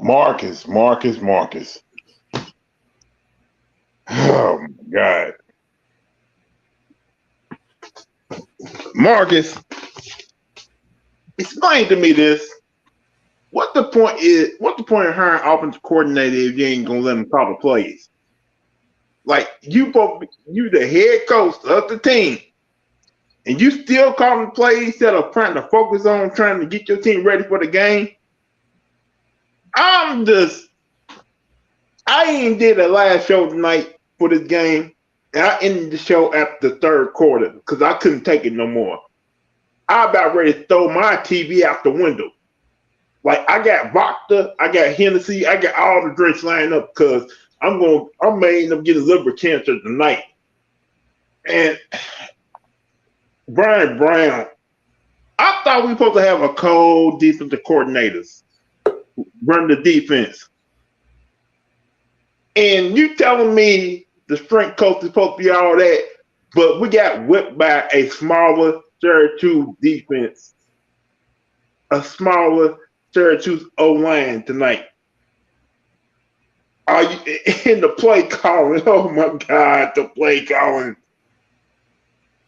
Marcus. Oh my God. Marcus, explain to me this. What the point of hiring offensive coordinator if you ain't gonna let them call the plays? Like you the head coach of the team, and you still calling plays instead of trying to focus on trying to get your team ready for the game. I ain't did a last show tonight for this game, and I ended the show after the third quarter because I couldn't take it no more. I about ready to throw my TV out the window. Like I got vodka, I got Hennessy, I got all the drinks lined up because I may end up getting liver cancer tonight. And Brian Brown, I thought we were supposed to have a cold defensive coordinators run the defense. And you telling me the strength coach is supposed to be all that, but we got whipped by a smaller Syracuse defense, a smaller Syracuse O-line tonight. Are you in the play calling? Oh my God, the play calling.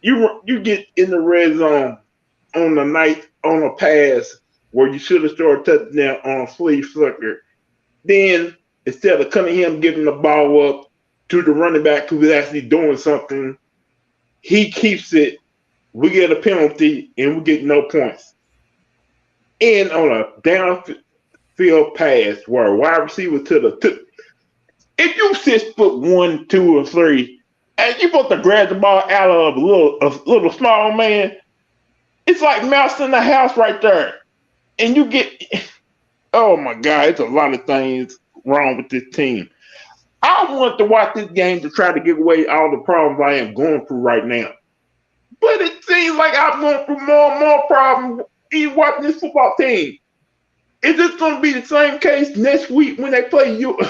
You get in the red zone on the night on a pass where you should have scored a touchdown on a flea flicker. Then instead of Cunningham giving the ball up to the running back who is actually doing something, he keeps it. We get a penalty and we get no points. And on a downfield pass where a wide receiver if you 6'1", 2, or 3, and you supposed to grab the ball out of a little small man, it's like mouse in the house right there. And you get, oh my God, it's a lot of things wrong with this team. I want to watch this game to try to get away all the problems I am going through right now. But it seems like I'm going through more and more problems even watching this football team. Is this going to be the same case next week when they play UFC?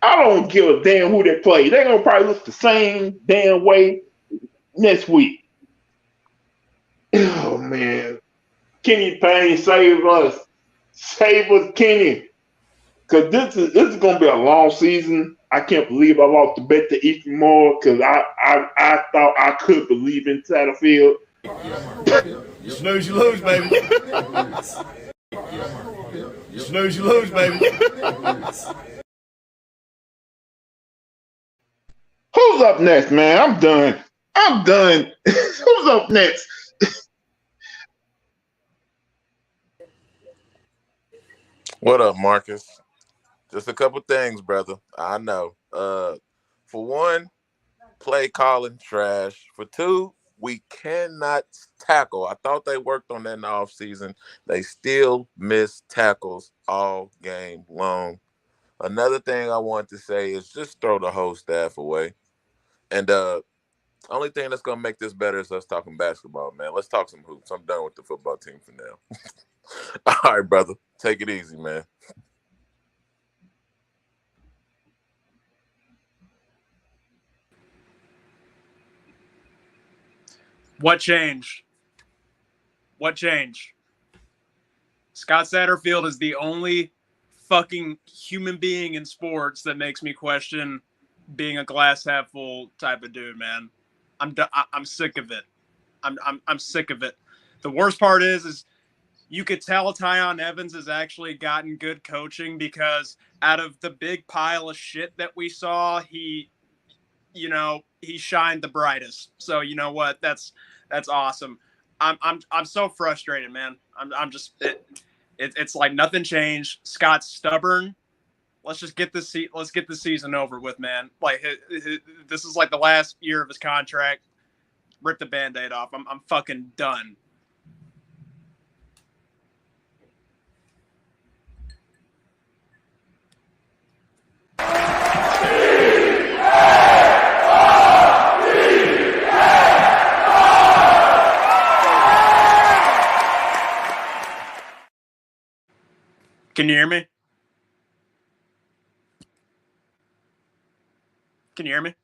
I don't give a damn who they play. They're going to probably look the same damn way next week. Oh, man. Kenny Payne, save us. Save us, Kenny. Because this is going to be a long season. I can't believe I lost the bet to Ethan Moore because I thought I could believe inside the field. You snooze, you lose, baby. You snooze, you lose, baby. Who's up next, man? I'm done. Who's up next? What up, Marcus? Just a couple things, brother. I know. For one, play calling trash. For two, we cannot tackle. I thought they worked on that in the offseason. They still miss tackles all game long. Another thing I want to say is just throw the whole staff away. And only thing that's gonna make this better is us talking basketball, man. Let's talk some hoops. I'm done with the football team for now. All right, brother. Take it easy, man. What changed? What changed? Scott Satterfield is the only fucking human being in sports that makes me question being a glass half full type of dude, man. I'm sick of it. I'm sick of it. The worst part is you could tell Tyon Evans has actually gotten good coaching because out of the big pile of shit that we saw, he shined the brightest. So you know what? That's awesome. I'm so frustrated, man. I'm just it's like nothing changed. Scott's stubborn. Let's just get this season over with, man. Like this is like the last year of his contract. Rip the Band-Aid off. I'm fucking done. Can you hear me? Can you hear me?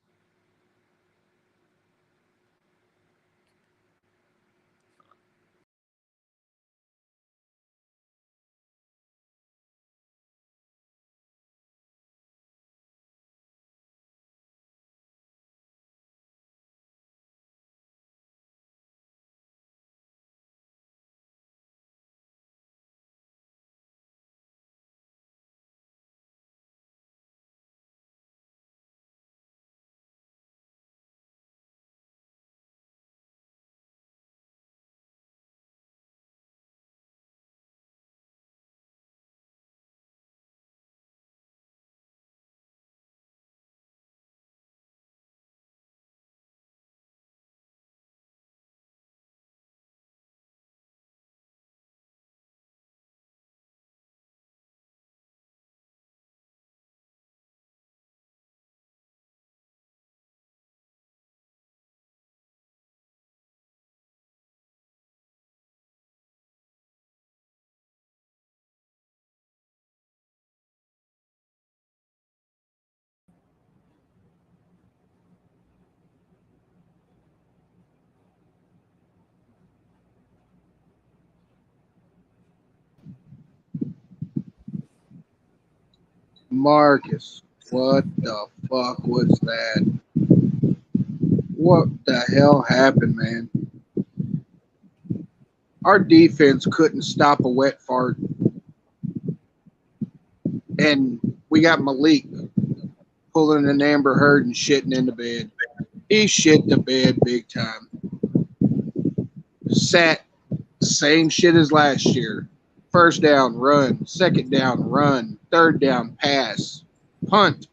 Marcus, what the fuck was that? What the hell happened, man? Our defense couldn't stop a wet fart. And we got Malik pulling an Amber Heard and shitting in the bed. He shit the bed big time. Sat same shit as last year. First down, run. Second down, run. Third down, pass. Punt.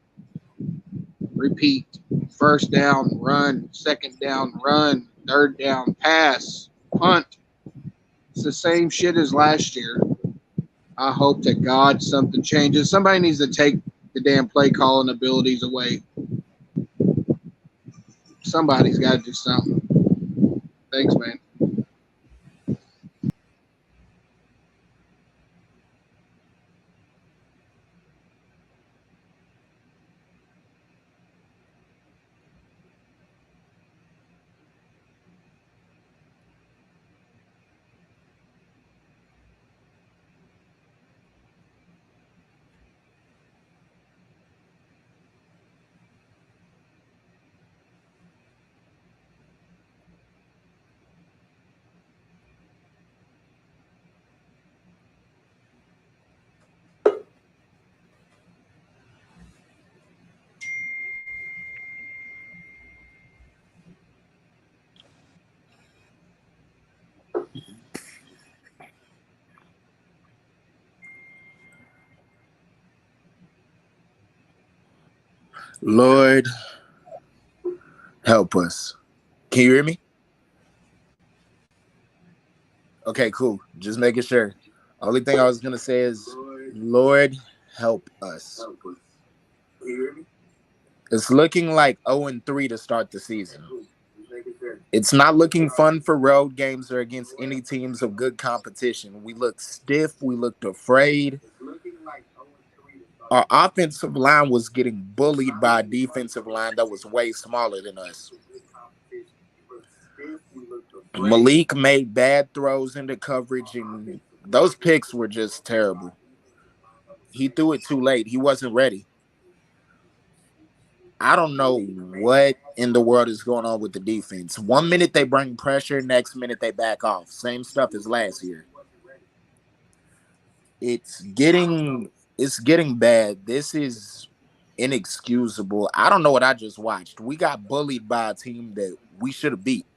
Repeat. First down, run. Second down, run. Third down, pass. Punt. It's the same shit as last year. I hope to God something changes. Somebody needs to take the damn play calling abilities away. Somebody's got to do something. Thanks, man. Lord, help us. Can you hear me? Okay, cool. Just making sure. Only thing I was going to say is, Lord, help us. It's looking like 0-3 to start the season. It's not looking fun for road games or against any teams of good competition. We looked stiff. We looked afraid. Our offensive line was getting bullied by a defensive line that was way smaller than us. Malik made bad throws into coverage, and those picks were just terrible. He threw it too late. He wasn't ready. I don't know what in the world is going on with the defense. 1 minute they bring pressure, next minute they back off. Same stuff as last year. It's getting bad. This is inexcusable. I don't know what I just watched. We got bullied by a team that we should have beat.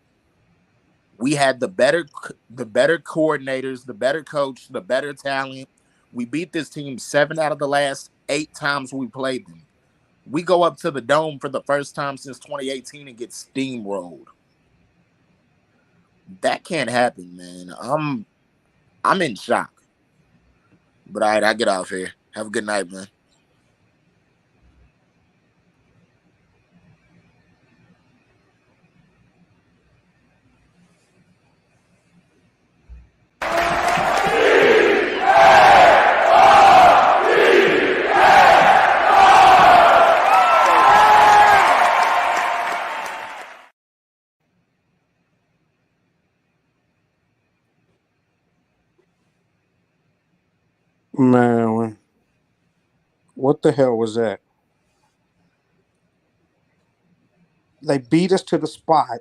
We had the better coordinators, the better coach, the better talent. We beat this team 7 out of the last 8 times we played them. We go up to the Dome for the first time since 2018 and get steamrolled. That can't happen, man. I'm in shock. But all right, I get off here. Have a good night, man. Man, what the hell was that? They beat us to the spot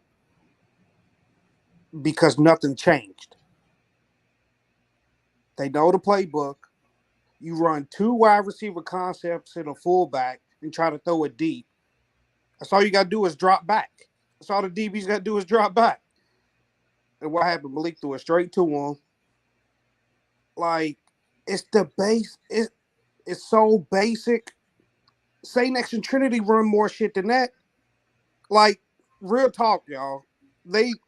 because nothing changed. They know the playbook. You run 2 wide receiver concepts and a fullback and try to throw it deep. That's all you got to do is drop back. That's all the DBs got to do is drop back. And what happened? Malik threw it straight to him. Like, it's the base. It's so basic. St. X and Trinity run more shit than that. Like, real talk, y'all.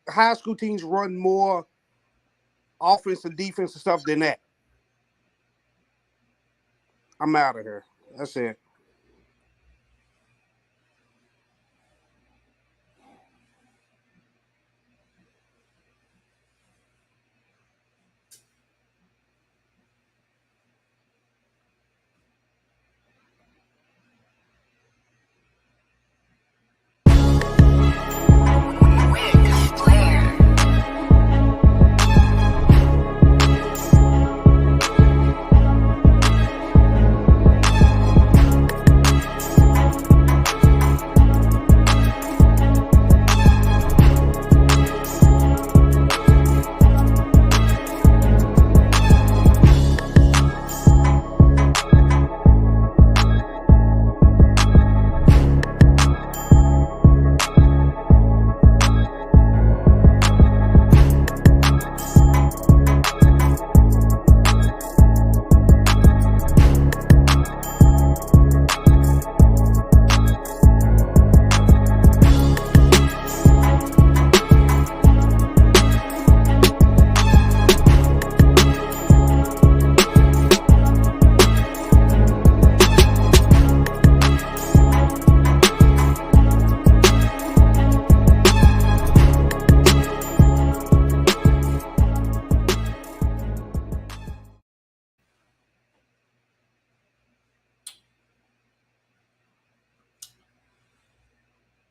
High school teams run more offense and defense and stuff than that. I'm out of here. That's it.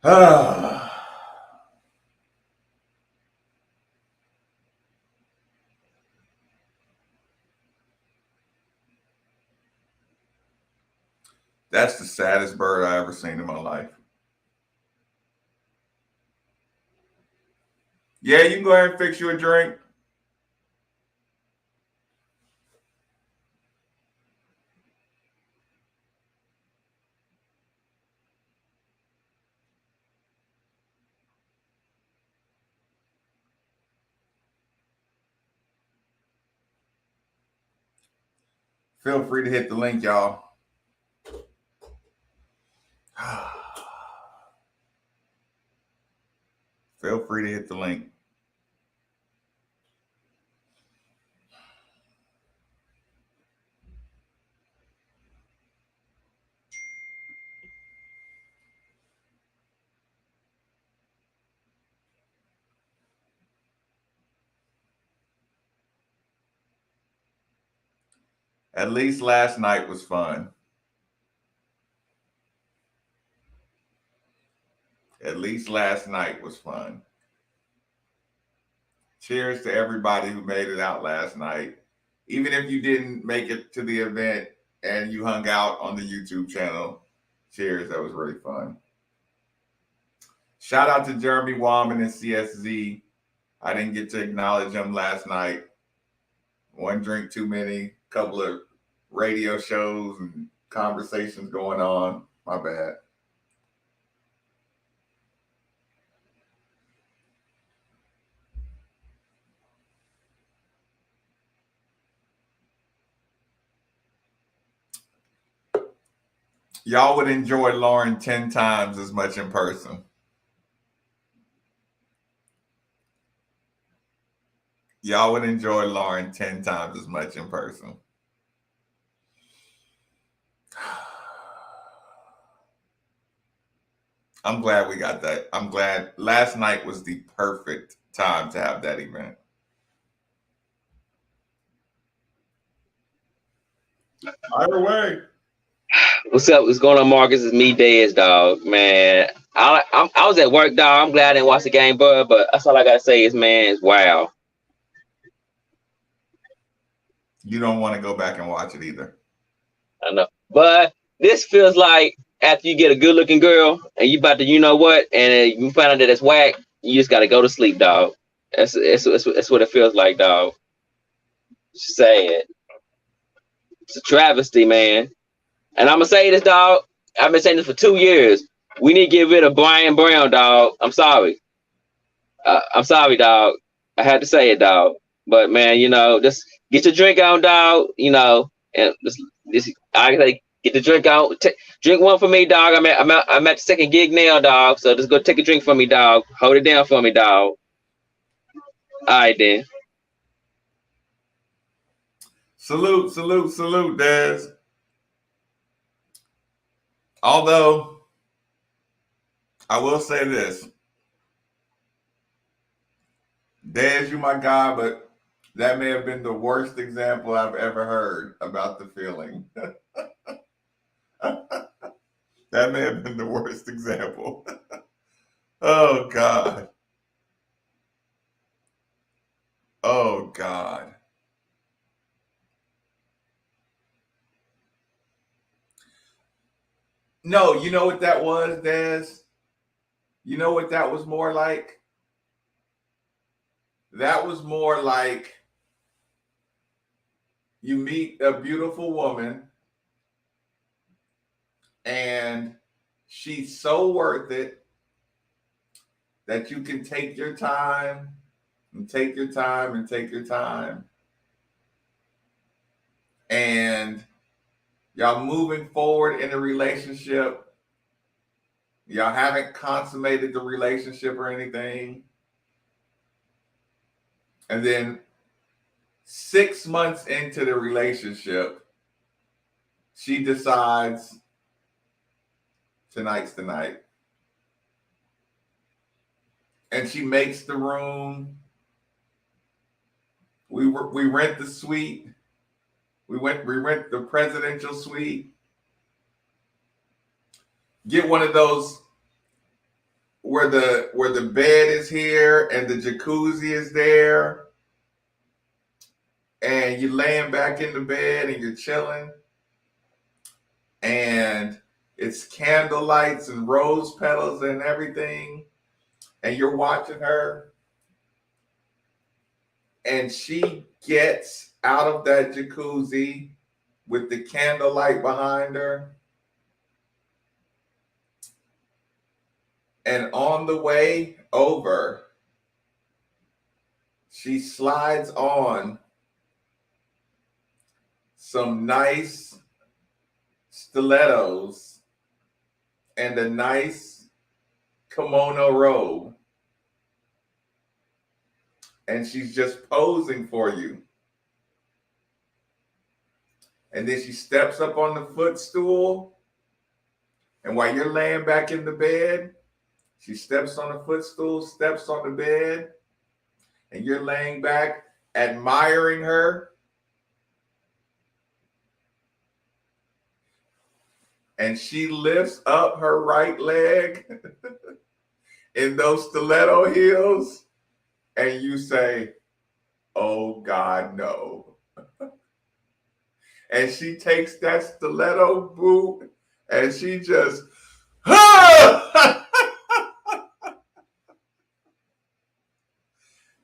That's the saddest bird I ever seen in my life. Yeah, you can go ahead and fix you a drink. Feel free to hit the link, y'all. Feel free to hit the link. At least last night was fun. At least last night was fun. Cheers to everybody who made it out last night. Even if you didn't make it to the event and you hung out on the YouTube channel, cheers. That was really fun. Shout out to Jeremy Wallman and CSZ. I didn't get to acknowledge them last night. One drink too many, couple of radio shows and conversations going on. My bad. Y'all would enjoy Lauren 10 times as much in person. Y'all would enjoy Lauren 10 times as much in person. I'm glad we got that. I'm glad last night was the perfect time to have that event. Either way. What's up? What's going on, Marcus? It's me, Dez, dog. Man, I was at work, dog. I'm glad I didn't watch the game, bud. But that's all I gotta say is, man, it's wow. You don't want to go back and watch it either. I know, but this feels like after you get a good-looking girl and you about to, you know what, and you find out that it's whack, you just gotta go to sleep, dog. That's what it feels like, dog. Sad. It's a travesty, man. And I'm gonna say this, dog. I've been saying this for 2 years. We need to get rid of Brian Brown, dog. I'm sorry. I'm sorry, dog. I had to say it, dog. But man, you know, just get your drink on, dog. You know, and just I say get the drink on. Drink one for me, dog. I'm at the second gig now, dog. So just go take a drink for me, dog. Hold it down for me, dog. All right, then. Salute, salute, salute, Dez. Although, I will say this. Dez, you my guy, but that may have been the worst example I've ever heard about the feeling. That may have been the worst example. Oh, God. Oh, God. No, you know what that was, Dez? You know what that was more like? That was more like you meet a beautiful woman and she's so worth it that you can take your time and take your time and take your time. And y'all moving forward in a relationship. Y'all haven't consummated the relationship or anything. And then 6 months into the relationship, she decides tonight's the night. And she makes the room. We rent the suite. We rent the presidential suite. Get one of those where the bed is here and the jacuzzi is there, and you're laying back in the bed and you're chilling, and it's candle lights and rose petals and everything, and you're watching her, and she gets out of that jacuzzi with the candlelight behind her, and on the way over, she slides on some nice stilettos and a nice kimono robe, and she's just posing for you. And then she steps up on the footstool, and while you're laying back in the bed, she steps on the footstool, steps on the bed, and you're laying back admiring her. And she lifts up her right leg in those stiletto heels, and you say, "Oh God, no." And she takes that stiletto boot and she just,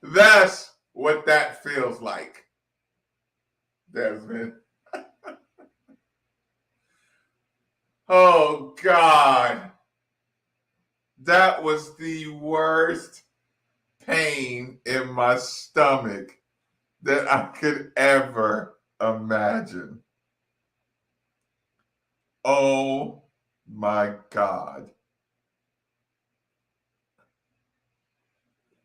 that's what that feels like, Desmond. Oh God, that was the worst pain in my stomach that I could ever imagine. Oh my God.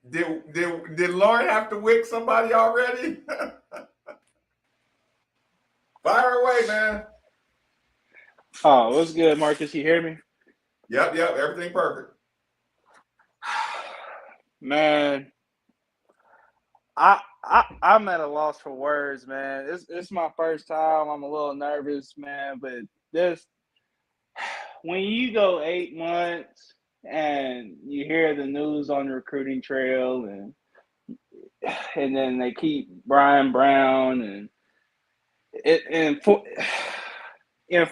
Did Lauren have to wick somebody already? Fire away, man. Oh, what's good, Marcus? You hear me? Yep, everything perfect. Man, I'm at a loss for words, man. It's my first time. I'm a little nervous, man, but this when you go 8 months and you hear the news on the recruiting trail and then they keep Brian Brown in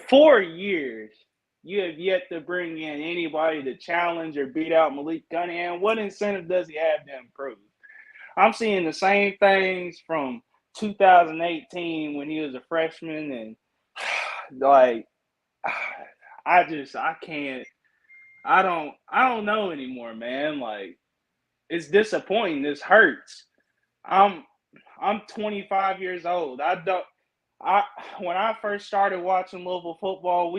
4 years you have yet to bring in anybody to challenge or beat out Malik Cunningham. What incentive does he have to improve? I'm seeing the same things from 2018 when he was a freshman, and like I can't. I don't know anymore, man. Like it's disappointing. This hurts. I'm 25 years old. When I first started watching Louisville football,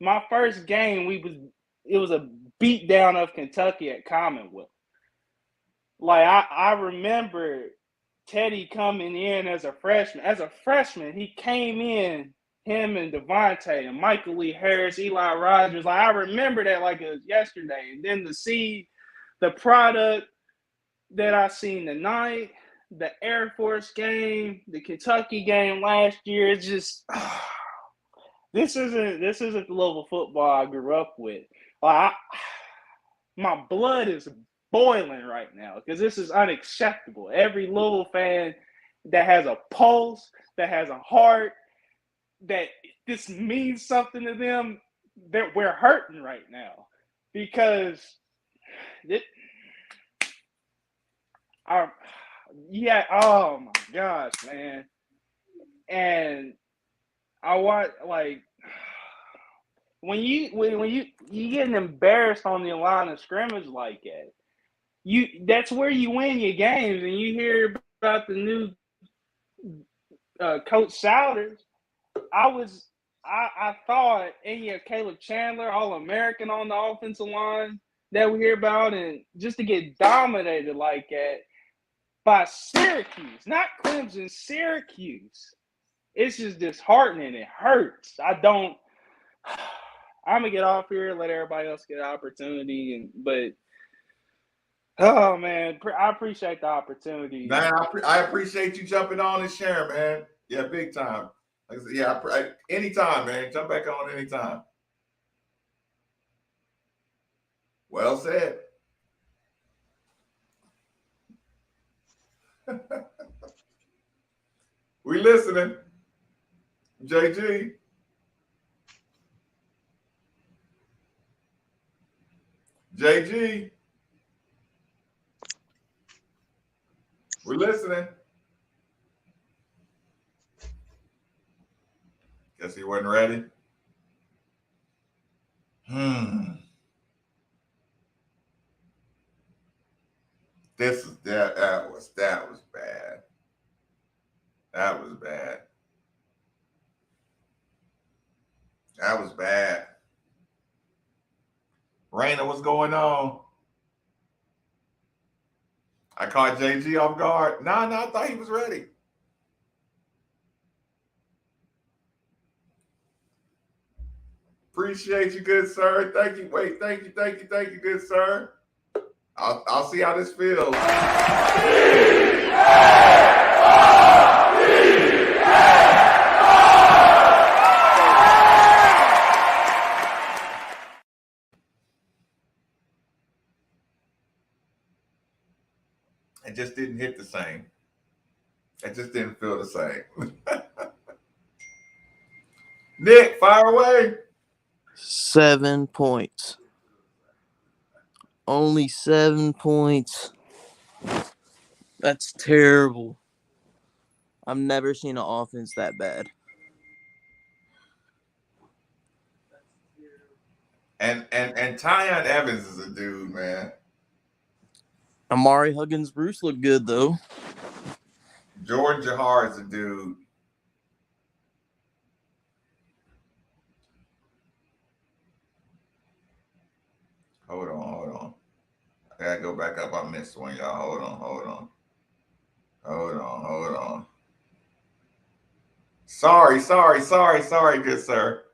my first game. It was a beatdown of Kentucky at Commonwealth. Like I remember Teddy coming in as a freshman. As a freshman, he came in, him and Devontae and Michael Lee Harris, Eli Rogers. Like I remember that like it was yesterday. And then to see the product that I seen tonight, the Air Force game, the Kentucky game last year, it's just this isn't the Louisville football I grew up with. Like my blood is boiling right now because this is unacceptable. Every Louisville fan that has a pulse, that has a heart, that this means something to them, that we're hurting right now because oh my gosh, man. And I watch like when you getting embarrassed on the line of scrimmage like that, that's where you win your games. And you hear about the new Coach Souders. I thought, and you have Caleb Chandler, All-American on the offensive line that we hear about, and just to get dominated like that by Syracuse, not Clemson, Syracuse. It's just disheartening. It hurts. I'm gonna get off here, let everybody else get an opportunity, but oh man, I appreciate the opportunity. Man, I appreciate you jumping on and sharing, man. Yeah, big time. Like I said, yeah, anytime, man. Jump back on anytime. Well said. We listening. JG. JG. We're listening. Guess he wasn't ready. That was bad. That was bad. That was bad. Raina, what's going on? I caught JG off guard. No, I thought he was ready. Appreciate you, good sir. Thank you. Wait, thank you, good sir. I'll see how this feels. It just didn't hit the same. It just didn't feel the same. Nick, fire away. 7 points. Only 7 points. That's terrible. I've never seen an offense that bad. And Tyon Evans is a dude, man. Amari Huggins-Bruce looked good, though. Jordan Jahar is a dude. Hold on. I gotta go back up. I missed one, y'all. Hold on. Sorry, good sir.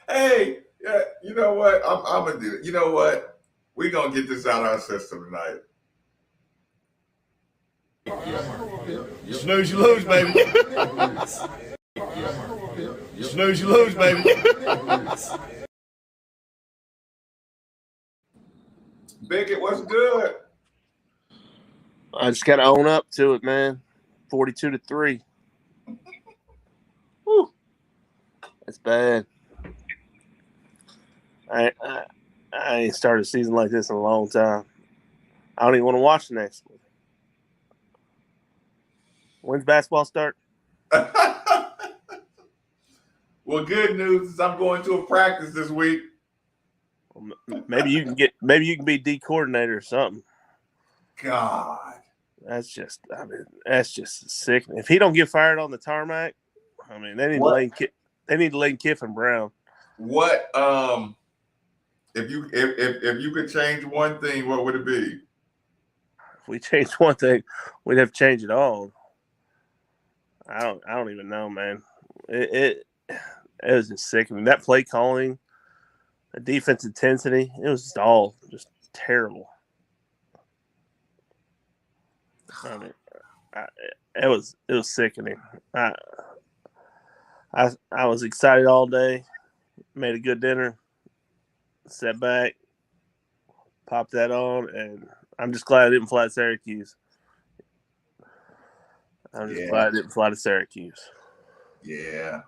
Hey, yeah, you know what? I'm gonna do it. You know what? We're gonna get this out of our system tonight. You snooze, you lose, baby. You snooze, you lose, baby. Bigot, what's good? I just gotta own up to it, man. 42-3. Whew. That's bad. I ain't started a season like this in a long time. I don't even want to watch the next one. When's basketball start? Well, good news is I'm going to a practice this week. Maybe you can be D coordinator or something. God, that's just sick. If he don't get fired on the tarmac, I mean, they need Lane Kiffin Brown. What if you could change one thing, what would it be? If we changed one thing, we'd have to change it all. I don't even know, man. It was just sick. I mean, that play calling, the defense intensity, it was just terrible. I mean, it was sickening. I was excited all day. Made a good dinner. Sat back, popped that on, and I'm just glad I didn't fly to Syracuse. I'm just glad I didn't fly to Syracuse. Yeah.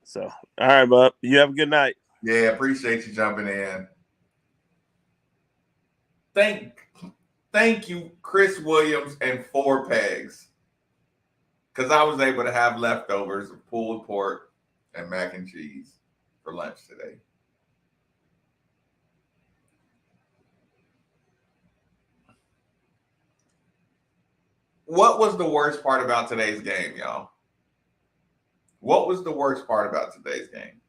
So, all right, bub. You have a good night. Yeah, appreciate you jumping in. Thank you, Chris Williams and 4 Pegs. Because I was able to have leftovers of pulled pork and mac and cheese for lunch today. What was the worst part about today's game, y'all? What was the worst part about today's game?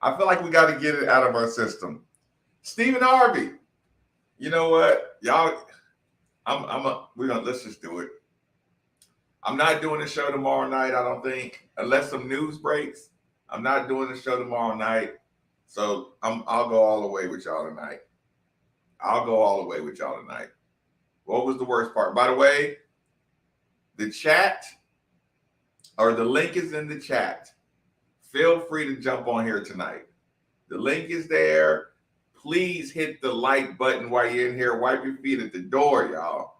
I feel like we got to get it out of our system. Stephen Harvey. You know what? Y'all, let's just do it. I'm not doing the show tomorrow night, I don't think, unless some news breaks. I'm not doing the show tomorrow night. So I'll go all the way with y'all tonight. What was the worst part? By the way, the chat or the link is in the chat. Feel free to jump on here tonight. The link is there. Please hit the like button while you're in here. Wipe your feet at the door, y'all.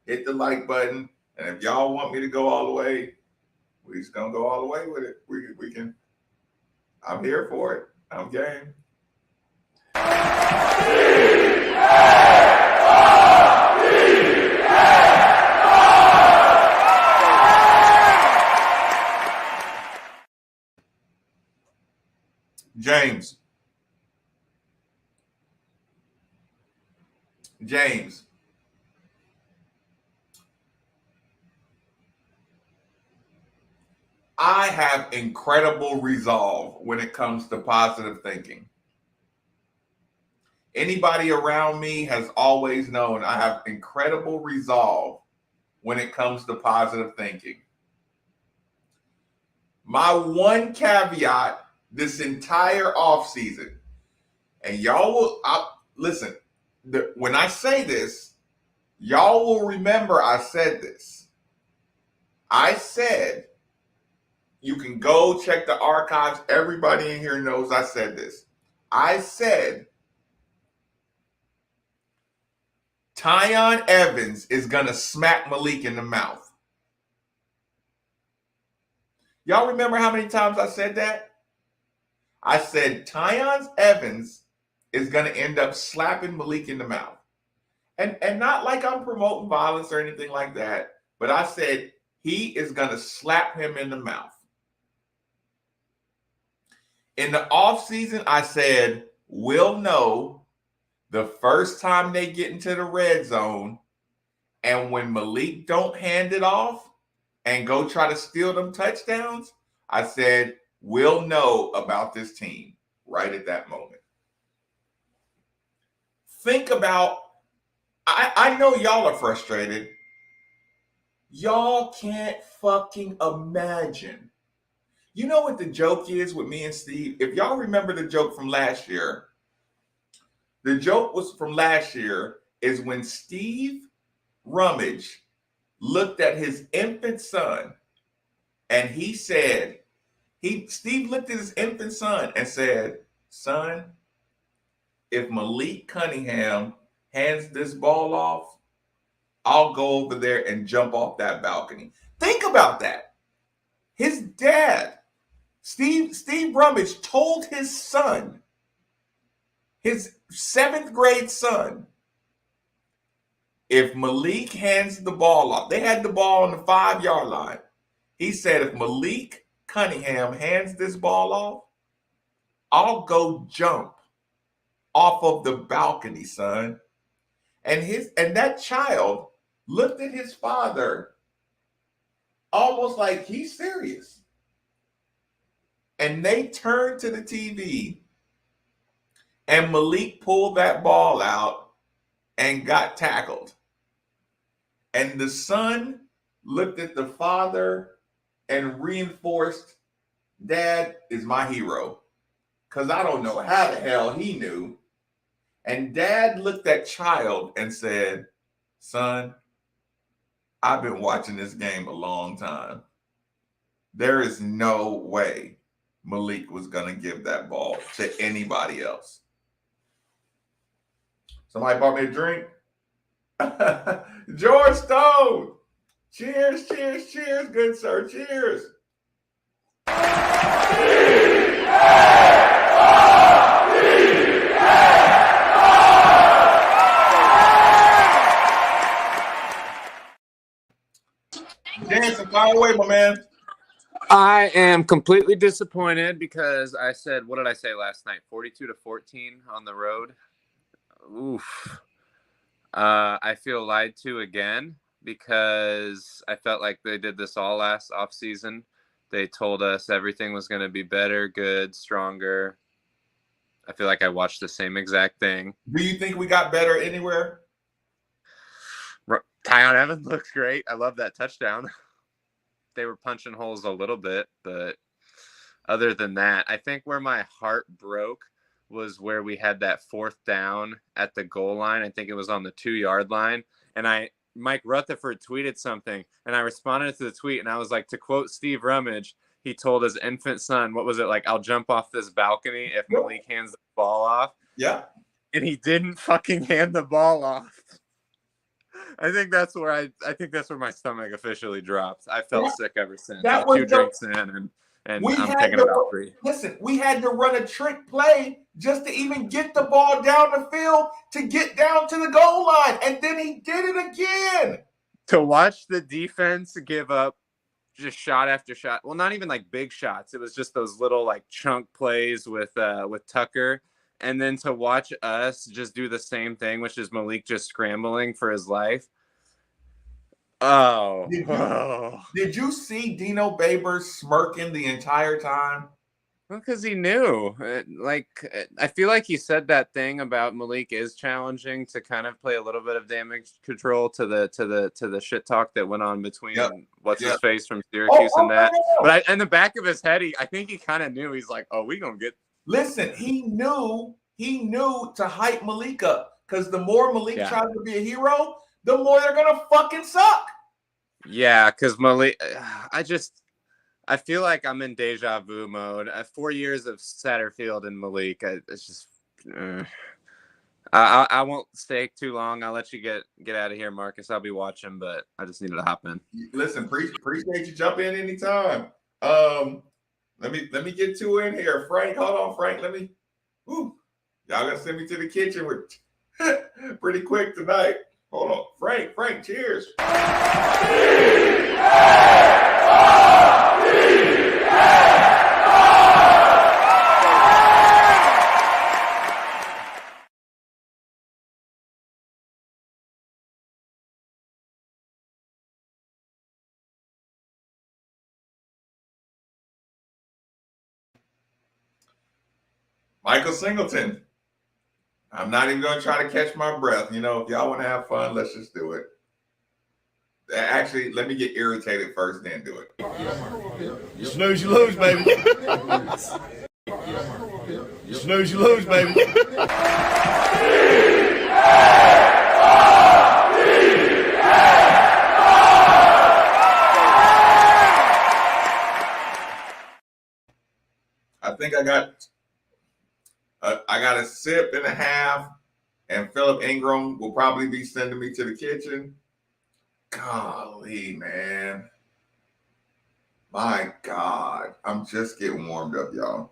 Hit the like button. And if y'all want me to go all the way, we're just going to go all the way with it. We can. I'm here for it. I'm game. James. I have incredible resolve when it comes to positive thinking. Anybody around me has always known I have incredible resolve when it comes to positive thinking. My one caveat this entire offseason, and y'all will listen, when I say this, y'all will remember I said this. I said, you can go check the archives. Everybody in here knows I said this. I said, Tyon Evans is going to smack Malik in the mouth. Y'all remember how many times I said that? I said Tyon Evans is going to end up slapping Malik in the mouth. And not like I'm promoting violence or anything like that, but I said he is going to slap him in the mouth. In the offseason, I said, we'll know the first time they get into the red zone, and when Malik don't hand it off and go try to steal them touchdowns, I said, we'll know about this team right at that moment. Think about, I know y'all are frustrated. Y'all can't fucking imagine. You know what the joke is with me and Steve? If y'all remember the joke from last year, the joke was from last year is when Steve Rummage looked at his infant son and he said, Steve looked at his infant son and said, son, if Malik Cunningham hands this ball off, I'll go over there and jump off that balcony. Think about that. His dad, Steve Rummage, told his son, his 7th grade son, if Malik hands the ball off, they had the ball on the 5-yard line. He said, if Malik Cunningham hands this ball off, I'll go jump off of the balcony, son. And that child looked at his father almost like he's serious. And they turned to the TV and Malik pulled that ball out and got tackled. And the son looked at the father and reinforced, Dad is my hero. Because I don't know how the hell he knew. And Dad looked at child and said, son, I've been watching this game a long time. There is no way Malik was going to give that ball to anybody else. Somebody bought me a drink. George Stone. Cheers, cheers, cheers, good sir. Cheers. Dancing, fire away, my man. I am completely disappointed because I said, what did I say last night? 42-14 on the road. Oof. I feel lied to again because I felt like they did this all last offseason. They told us everything was going to be better, good, stronger. I feel like I watched the same exact thing. Do you think we got better anywhere? Tyon Evans looks great. I love that touchdown. They were punching holes a little bit, but other than that, I think where my heart broke was where we had that 4th down at the goal line. I think it was on the 2-yard line. And Mike Rutherford tweeted something, and I responded to the tweet, and I was like, to quote Steve Rummage, he told his infant son, what was it, like, I'll jump off this balcony if Malik hands the ball off. Yeah. And he didn't fucking hand the ball off. I think that's where I think that's where my stomach officially dropped. I felt sick ever since. That I'm was 2 drinks in, and I'm taking about 3. Listen, we had to run a trick play just to even get the ball down the field to get down to the goal line, and then he did it again. To watch the defense give up just shot after shot. Well, not even like big shots. It was just those little like chunk plays with Tucker. And then to watch us just do the same thing, which is Malik just scrambling for his life. Oh. Did you see Dino Babers smirking the entire time? Well, because he knew. I feel like he said that thing about Malik is challenging to kind of play a little bit of damage control to the shit talk that went on between his face from Syracuse and that. But in the back of his head, I think he kind of knew. He's like, oh, we gonna get. Listen, he knew to hype Malik up, because the more Malik tries to be a hero, the more they're gonna fucking suck. Yeah, because Malik, I feel like I'm in deja vu mode. 4 years of Satterfield and Malik. It's just, I won't stay too long. I'll let you get out of here, Marcus. I'll be watching, but I just needed to hop in. Listen, appreciate you jump in anytime. Let me get 2 in here. Frank, hold on, Frank. Y'all gonna send me to the kitchen with pretty quick tonight. Hold on, Frank, cheers. Michael Singleton. I'm not even going to try to catch my breath. If y'all want to have fun, let's just do it. Actually, let me get irritated first, then do it. You snooze, you lose, baby. You snooze, you lose, baby. I think I got a sip and a half, and Philip Ingram will probably be sending me to the kitchen. Golly, man. My God. I'm just getting warmed up, y'all.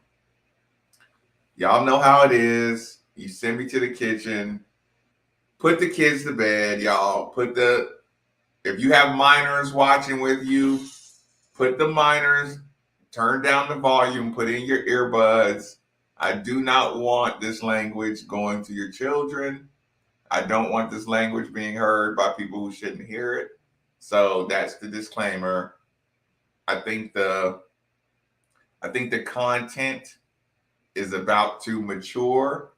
Y'all know how it is. You send me to the kitchen. Put the kids to bed, y'all. If you have minors watching with you, put the minors, turn down the volume, put in your earbuds. I do not want this language going to your children. I don't want this language being heard by people who shouldn't hear it. So that's the disclaimer. I think the content is about to mature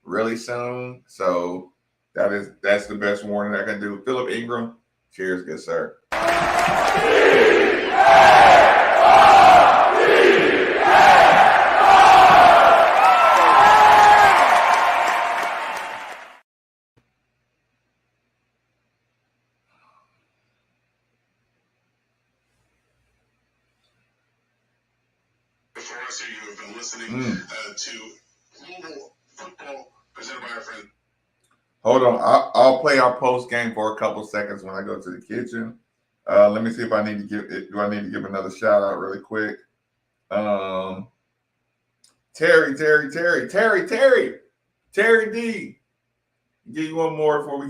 really soon. So that's the best warning I can do. Philip Ingram, cheers, good sir. You have been listening to Louisville football presented by our friend. Hold on, I'll play our post game for a couple seconds when I go to the kitchen. Let me see if I need to give it. Do I need to give another shout out really quick? Terry D. Give you one more before we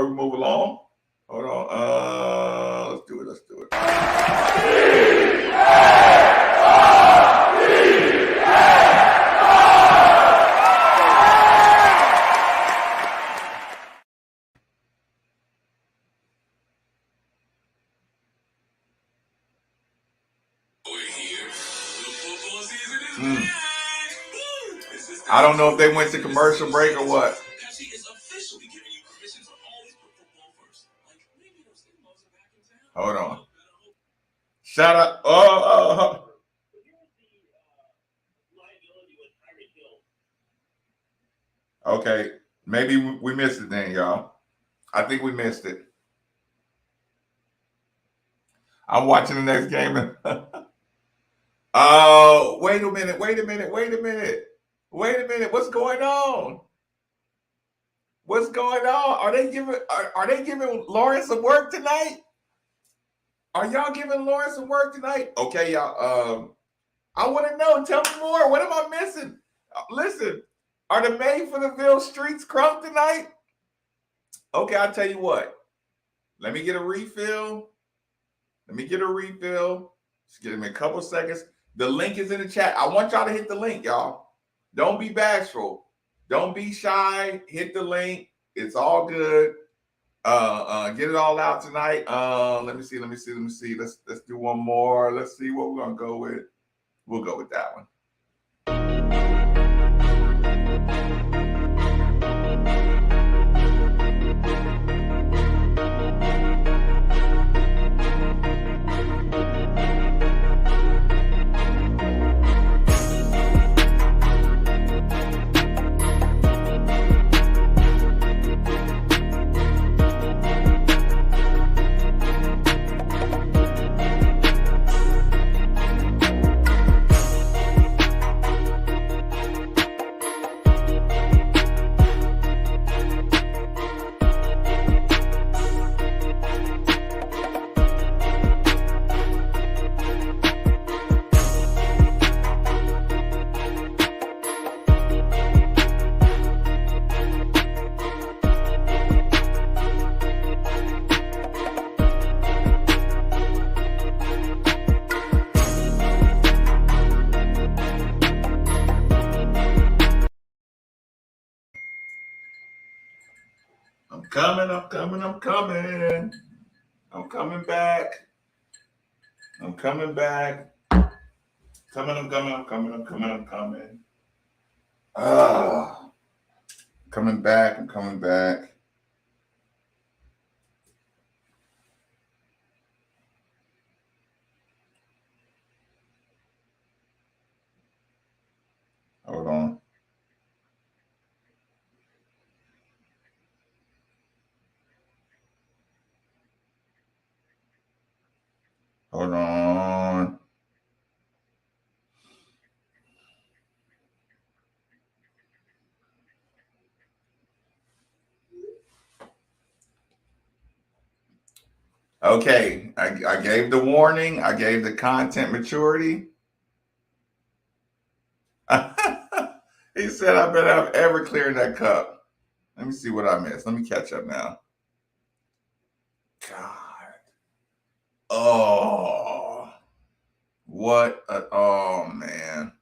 move along. Hold on. Let's do it. I don't know if they went to commercial break or what. Hold on. Shout out. Okay. Maybe we missed it then, y'all. I think we missed it. I'm watching the next game. Oh, wait a minute. What's going on? What's going on? Are they giving Lawrence some work tonight? Are y'all giving Lawrence some work tonight? Okay, y'all. I want to know. Tell me more. What am I missing? Listen, are the Made for the Ville streets crunk tonight? Okay, I'll tell you what. Let me get a refill. Just give me a couple seconds. The link is in the chat. I want y'all to hit the link, y'all. Don't be bashful. Don't be shy. Hit the link. It's all good. Get it all out tonight. Let me see. Let's do one more. Let's see what we're gonna go with. We'll go with that one. I'm coming. I'm coming back. I'm coming. Coming back. Hold on. Okay, I gave the warning. I gave the content maturity. He said, I bet I've ever cleared that cup. Let me see what I missed. Let me catch up now. God. Oh. Oh, man.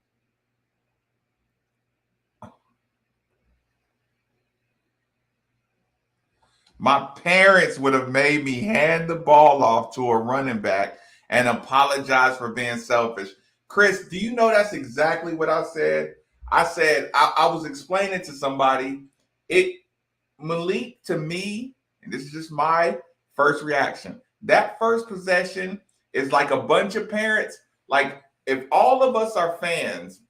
My parents would have made me hand the ball off to a running back and apologize for being selfish. Chris, do you know that's exactly what I said? I said, I was explaining to somebody, Malik, to me, and this is just my first reaction, that first possession is like a bunch of parents. Like, if all of us are fans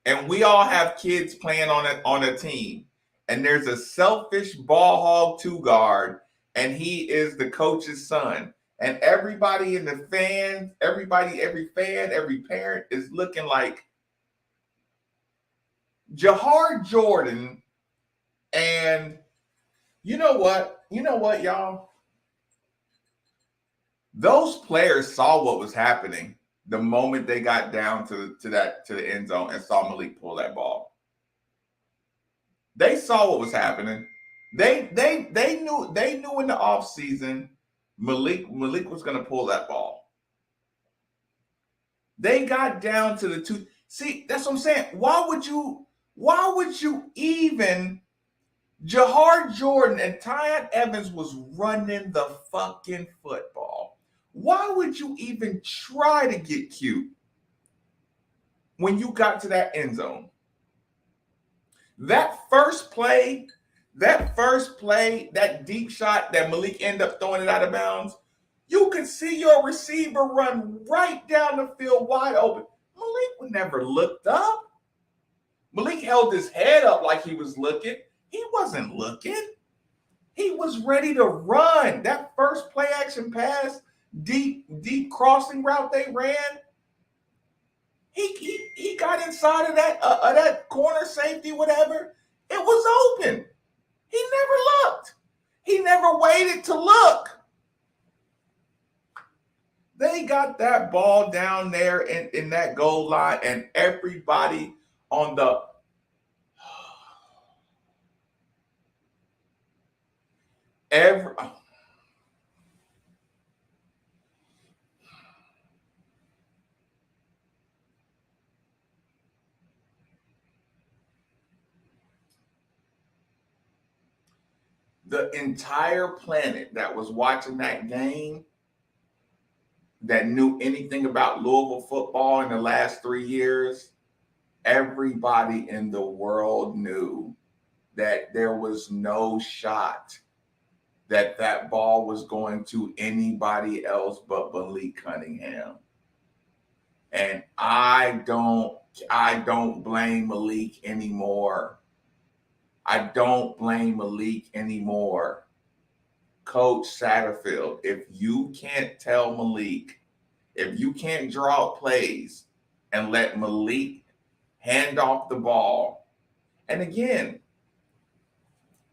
and we all have kids playing on a team, and there's a selfish ball hog 2 guard, and he is the coach's son, and everybody in the fans, every fan, every parent is looking like Jahar Jordan. And you know what, y'all? Those players saw what was happening the moment they got down to the end zone and saw Malik pull that ball. They saw what was happening. They knew in the offseason Malik was going to pull that ball. They got down to the 2. See, that's what I'm saying. Why would you even Jahar Jordan and Tyon Evans was running the fucking football. Why would you even try to get cute when you got to that end zone? That first play, that deep shot that Malik ended up throwing it out of bounds, you could see your receiver run right down the field wide open. Malik never looked up. Malik held his head up like he was looking. He wasn't looking. He was ready to run. That first play action pass deep crossing route they ran, he got inside of that corner safety, whatever. It was open. He never looked. He never waited to look. They got that ball down there in that goal line, and everybody on the the entire planet that was watching that game, that knew anything about Louisville football in the last 3 years, everybody in the world knew that there was no shot that ball was going to anybody else but Malik Cunningham. And I don't blame Malik anymore. I don't blame Malik anymore. Coach Satterfield, if you can't tell Malik, if you can't draw plays and let Malik hand off the ball, and again,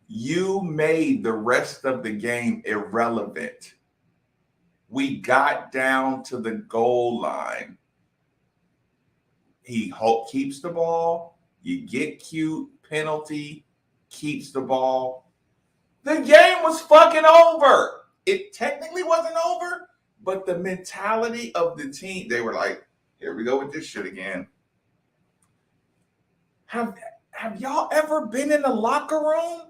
you made the rest of the game irrelevant. We got down to the goal line. He keeps the ball. You get cute, penalty, keeps the ball. The game was fucking over. It technically wasn't over, but the mentality of the team, they were like, here we go with this shit again. Have y'all ever been in a locker room?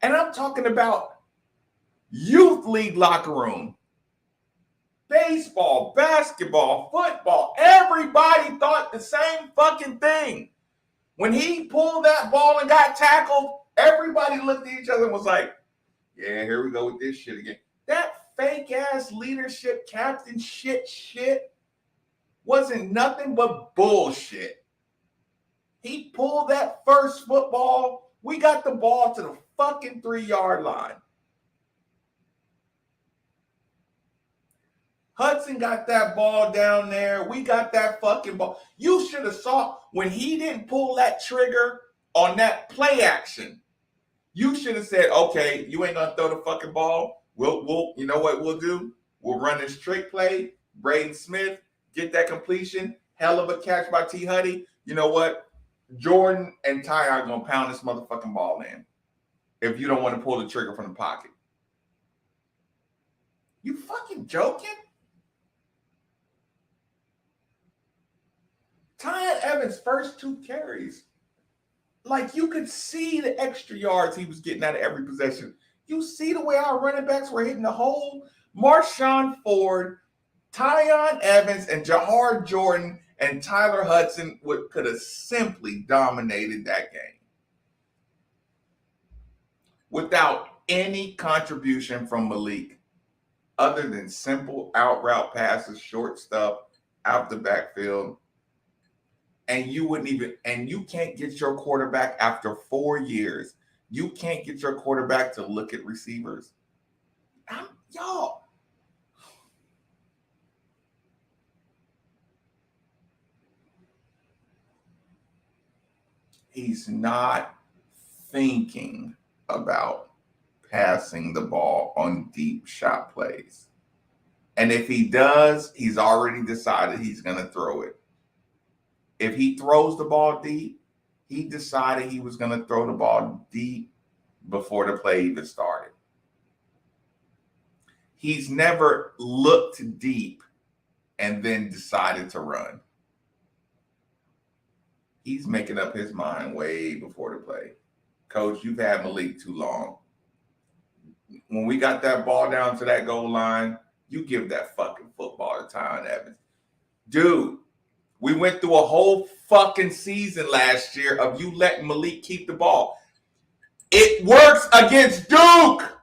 And I'm talking about youth league locker room. Baseball, basketball, football. Everybody thought the same fucking thing. When he pulled that ball and got tackled, everybody looked at each other and was like, yeah, here we go with this shit again. That fake ass leadership captain shit wasn't nothing but bullshit. He pulled that first football. We got the ball to the fucking 3-yard line. Hudson got that ball down there. We got that fucking ball. You should have saw when he didn't pull that trigger on that play action. You should have said, okay, you ain't gonna throw the fucking ball. We'll you know what we'll do? We'll run this trick play. Braden Smith, get that completion. Hell of a catch by T. Huddy. You know what? Jordan and Ty are gonna pound this motherfucking ball in if you don't want to pull the trigger from the pocket. You fucking joking? Ty Evans' first 2 carries, like you could see the extra yards he was getting out of every possession. You see the way our running backs were hitting the hole. Marshawn Ford, Tyon Evans, and Jahar Jordan and Tyler Hudson could have simply dominated that game without any contribution from Malik other than simple out route passes, short stuff, out the backfield. And you can't get your quarterback after 4 years. You can't get your quarterback to look at receivers. Y'all. He's not thinking about passing the ball on deep shot plays. And if he does, he's already decided he's going to throw it. If he throws the ball deep, he decided he was going to throw the ball deep before the play even started. He's never looked deep and then decided to run. He's making up his mind way before the play. Coach, you've had Malik too long. When we got that ball down to that goal line, you give that fucking football to Tyon Evans. Dude, we went through a whole fucking season last year of you letting Malik keep the ball. It works against Duke.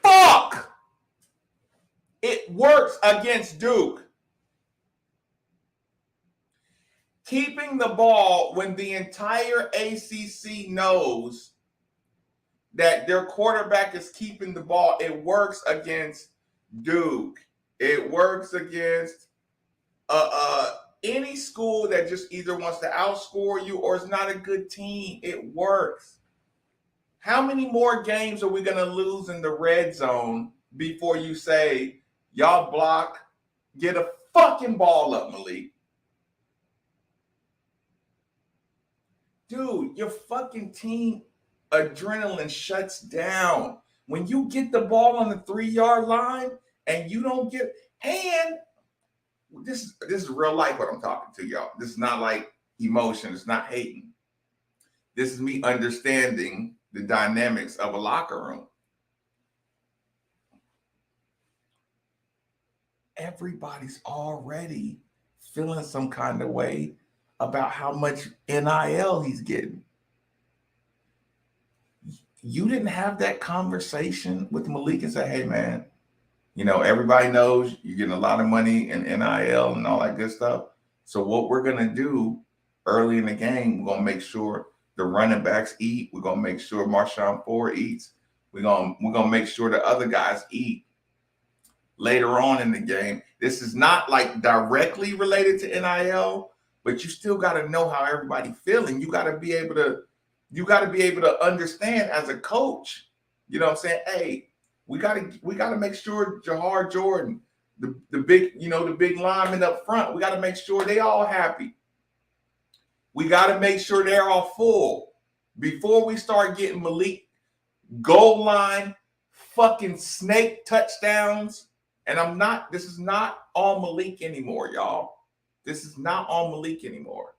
Fuck. It works against Duke. Keeping the ball when the entire ACC knows that their quarterback is keeping the ball. It works against Duke. It works against any school that just either wants to outscore you or is not a good team. It works. How many more games are we going to lose in the red zone before you say, y'all block, get a fucking ball up, Malik? Dude, your fucking team adrenaline shuts down. When you get the ball on the 3-yard line and you don't get hand, this is real life what I'm talking to y'all. This is not like emotion. It's not hating. This is me understanding the dynamics of a locker room. Everybody's already feeling some kind of way about how much NIL he's getting. You didn't have that conversation with Malik and say, hey, man, you know, everybody knows you're getting a lot of money in NIL and all that good stuff. So what we're going to do early in the game, we're going to make sure the running backs eat. We're going to make sure Marshawn Ford eats. We're going to make sure the other guys eat later on in the game. This is not like directly related to NIL, but you still got to know how everybody feeling. You got to be able to understand as a coach, you know what I'm saying? Hey, we got to make sure Jahar Jordan, the big lineman up front, we got to make sure they all happy. We got to make sure they're all full before we start getting Malik goal line fucking snake touchdowns. And this is not all Malik anymore, y'all. This is not all Malik anymore.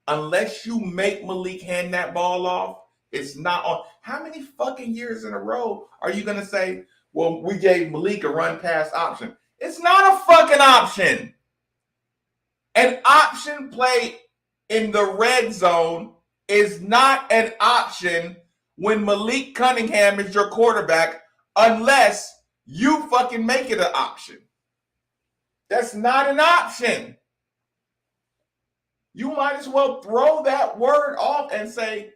Unless you make Malik hand that ball off, it's not on. How many fucking years in a row are you going to say, well, we gave Malik a run pass option? It's not a fucking option. An option play in the red zone is not an option when Malik Cunningham is your quarterback unless you fucking make it an option. That's not an option. You might as well throw that word off and say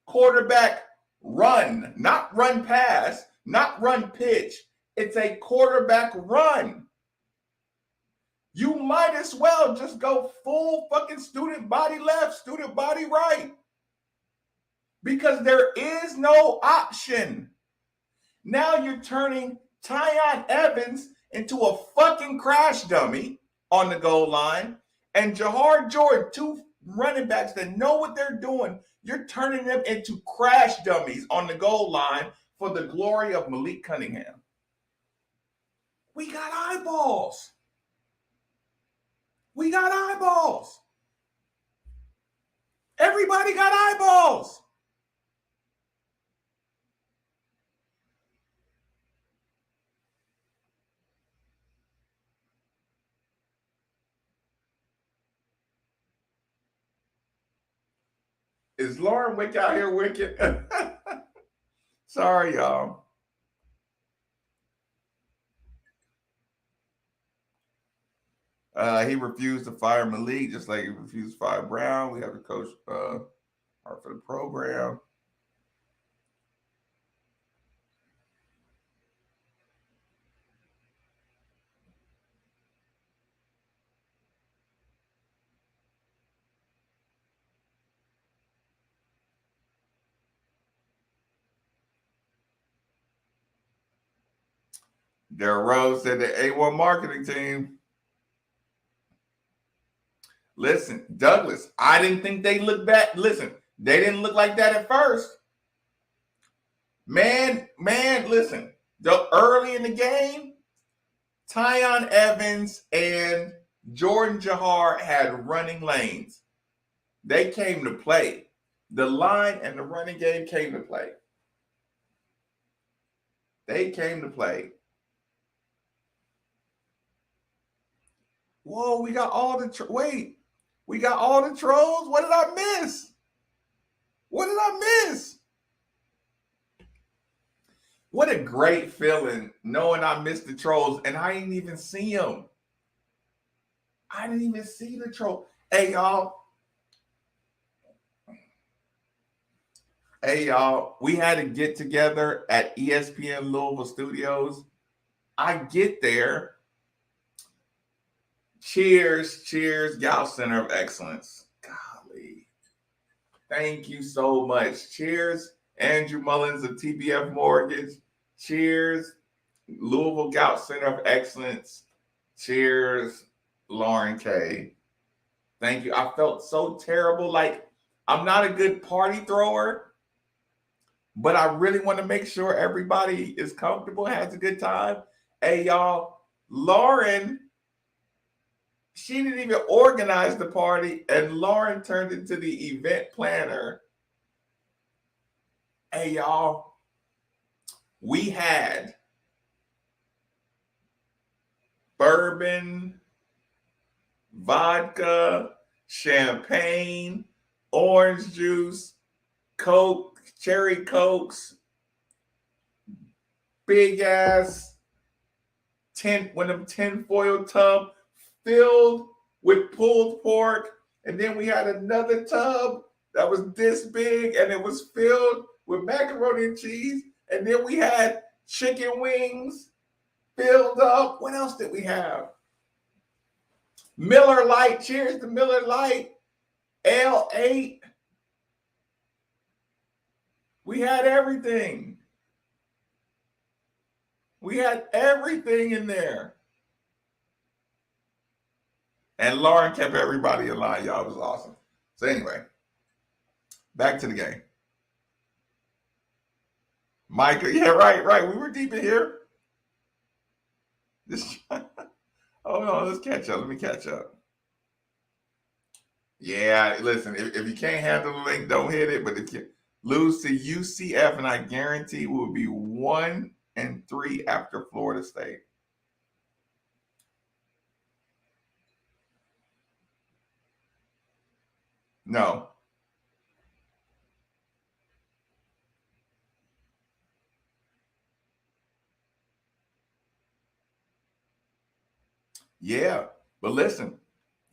quarterback run, not run pass, not run pitch. It's a quarterback run. You might as well just go full fucking student body left, student body right. Because there is no option. Now you're turning Tyon Evans into a fucking crash dummy on the goal line. And Jahar Jordan, two running backs that know what they're doing, you're turning them into crash dummies on the goal line for the glory of Malik Cunningham. We got eyeballs. We got eyeballs. Everybody got eyeballs. Is Lauren Wick out here wicked? Sorry, y'all. He refused to fire Malik, just like he refused to fire Brown. We have to coach for the program. Darryl Rose said the A1 marketing team. Listen, Douglas, I didn't think they looked bad. Listen, they didn't look like that at first. Man, listen. Early in the game, Tyon Evans and Jordan Jahar had running lanes. They came to play. The line and the running game came to play. They came to play. Whoa, we got all the we got all the trolls? What did I miss? What did I miss? What a great feeling knowing I missed the trolls and I didn't even see them. I didn't even see the troll. Hey, y'all. Hey, y'all, we had a get together at ESPN Louisville Studios. I get there. Cheers, Gout Center of Excellence. Golly. Thank you so much. Cheers, Andrew Mullins of TBF Mortgage. Cheers, Louisville Gout Center of Excellence. Cheers, Lauren K. Thank you. I felt so terrible. Like, I'm not a good party thrower, but I really want to make sure everybody is comfortable, has a good time. Hey, y'all, Lauren, she didn't even organize the party, and Lauren turned into the event planner. Hey, y'all, we had bourbon, vodka, champagne, orange juice, Coke, cherry Cokes, big ass one of them tinfoil tub filled with pulled pork. And then we had another tub that was this big and it was filled with macaroni and cheese. And then we had chicken wings filled up. What else did we have? Miller Lite. Cheers to Miller Lite. L8. We had everything. We had everything in there. And Lauren kept everybody in line, y'all. It was awesome. So anyway, back to the game. Micah, yeah, right. We were deep in here. Hold on, let's catch up. Let me catch up. Yeah, listen, if you can't handle the link, don't hit it. But if you lose to UCF, and I guarantee we'll be 1-3 after Florida State. No. Yeah, but listen,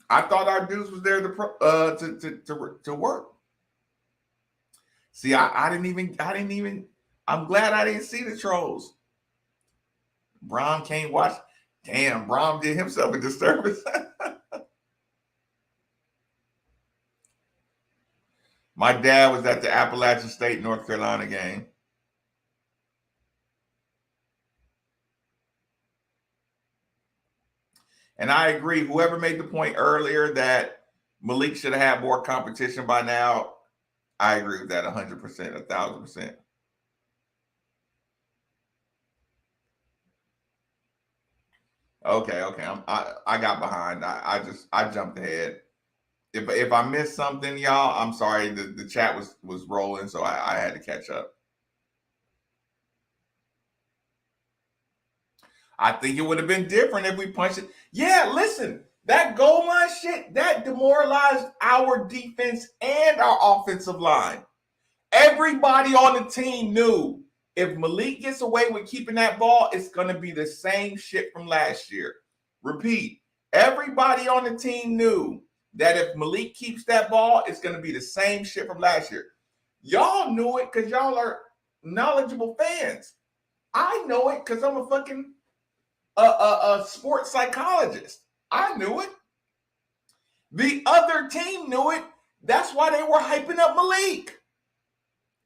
I thought our dudes was there to work. See, I didn't even. I'm glad I didn't see the trolls. Brom can't watch. Damn, Brom did himself a disturbance. My dad was at the Appalachian State, North Carolina game. And I agree. Whoever made the point earlier that Malik should have had more competition by now, I agree with that 100%, 1,000%. Okay. I got behind. I jumped ahead. If I missed something, y'all, I'm sorry. The chat was rolling, so I had to catch up. I think it would have been different if we punched it. Yeah, listen, that goal line shit, that demoralized our defense and our offensive line. Everybody on the team knew if Malik gets away with keeping that ball, it's going to be the same shit from last year. Repeat, everybody on the team knew that if Malik keeps that ball, it's going to be the same shit from last year. Y'all knew it because y'all are knowledgeable fans. I know it because I'm a fucking a sports psychologist. I knew it. The other team knew it. That's why they were hyping up Malik.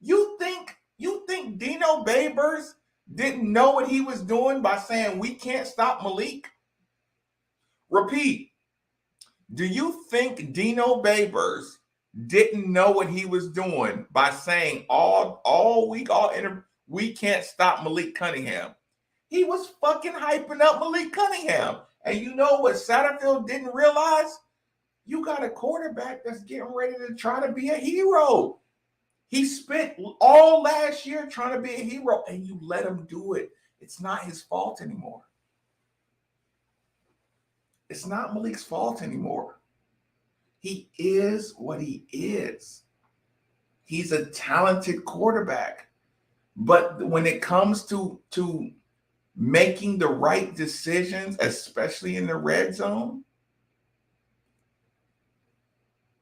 You think Dino Babers didn't know what he was doing by saying we can't stop Malik? Repeat. Do you think Dino Babers didn't know what he was doing by saying all week, we can't stop Malik Cunningham? He was fucking hyping up Malik Cunningham. And you know what Satterfield didn't realize? You got a quarterback that's getting ready to try to be a hero. He spent all last year trying to be a hero, and you let him do it. It's not his fault anymore. It's not Malik's fault anymore. He is what he is. He's a talented quarterback. But when it comes to making the right decisions, especially in the red zone,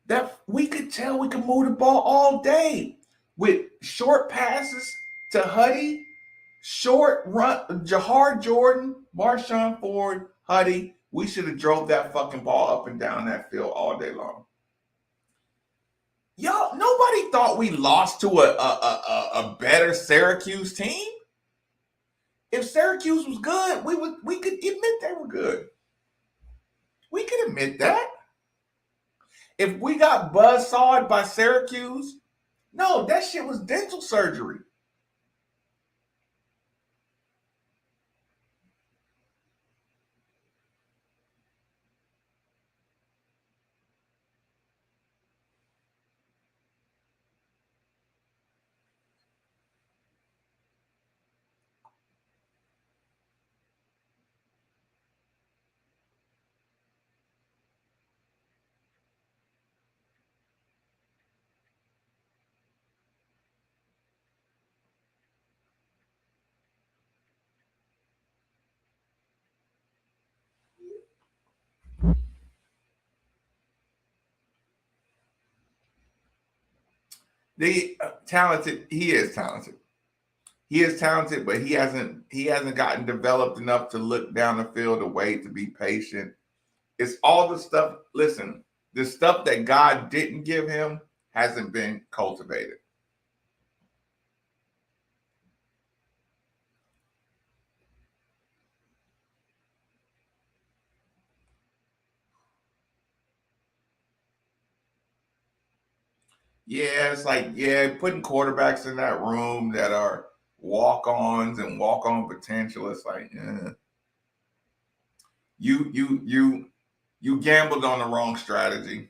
that we could tell we could move the ball all day. with short passes to Huddy, short run, Jahar Jordan, Marshawn Ford, Huddy. We should have drove that fucking ball up and down that field all day long. Y'all, nobody thought we lost to a better Syracuse team. If Syracuse was good, we could admit they were good. We could admit that. If we got buzzsawed by Syracuse, no, that shit was dental surgery. The talented, he is talented. He is talented, but he hasn't gotten developed enough to look down the field, to wait, to be patient. It's all the stuff. Listen, the stuff that God didn't give him hasn't been cultivated. Yeah, it's like, yeah, putting quarterbacks in that room that are walk-ons and walk-on potential. It's like, you gambled on the wrong strategy.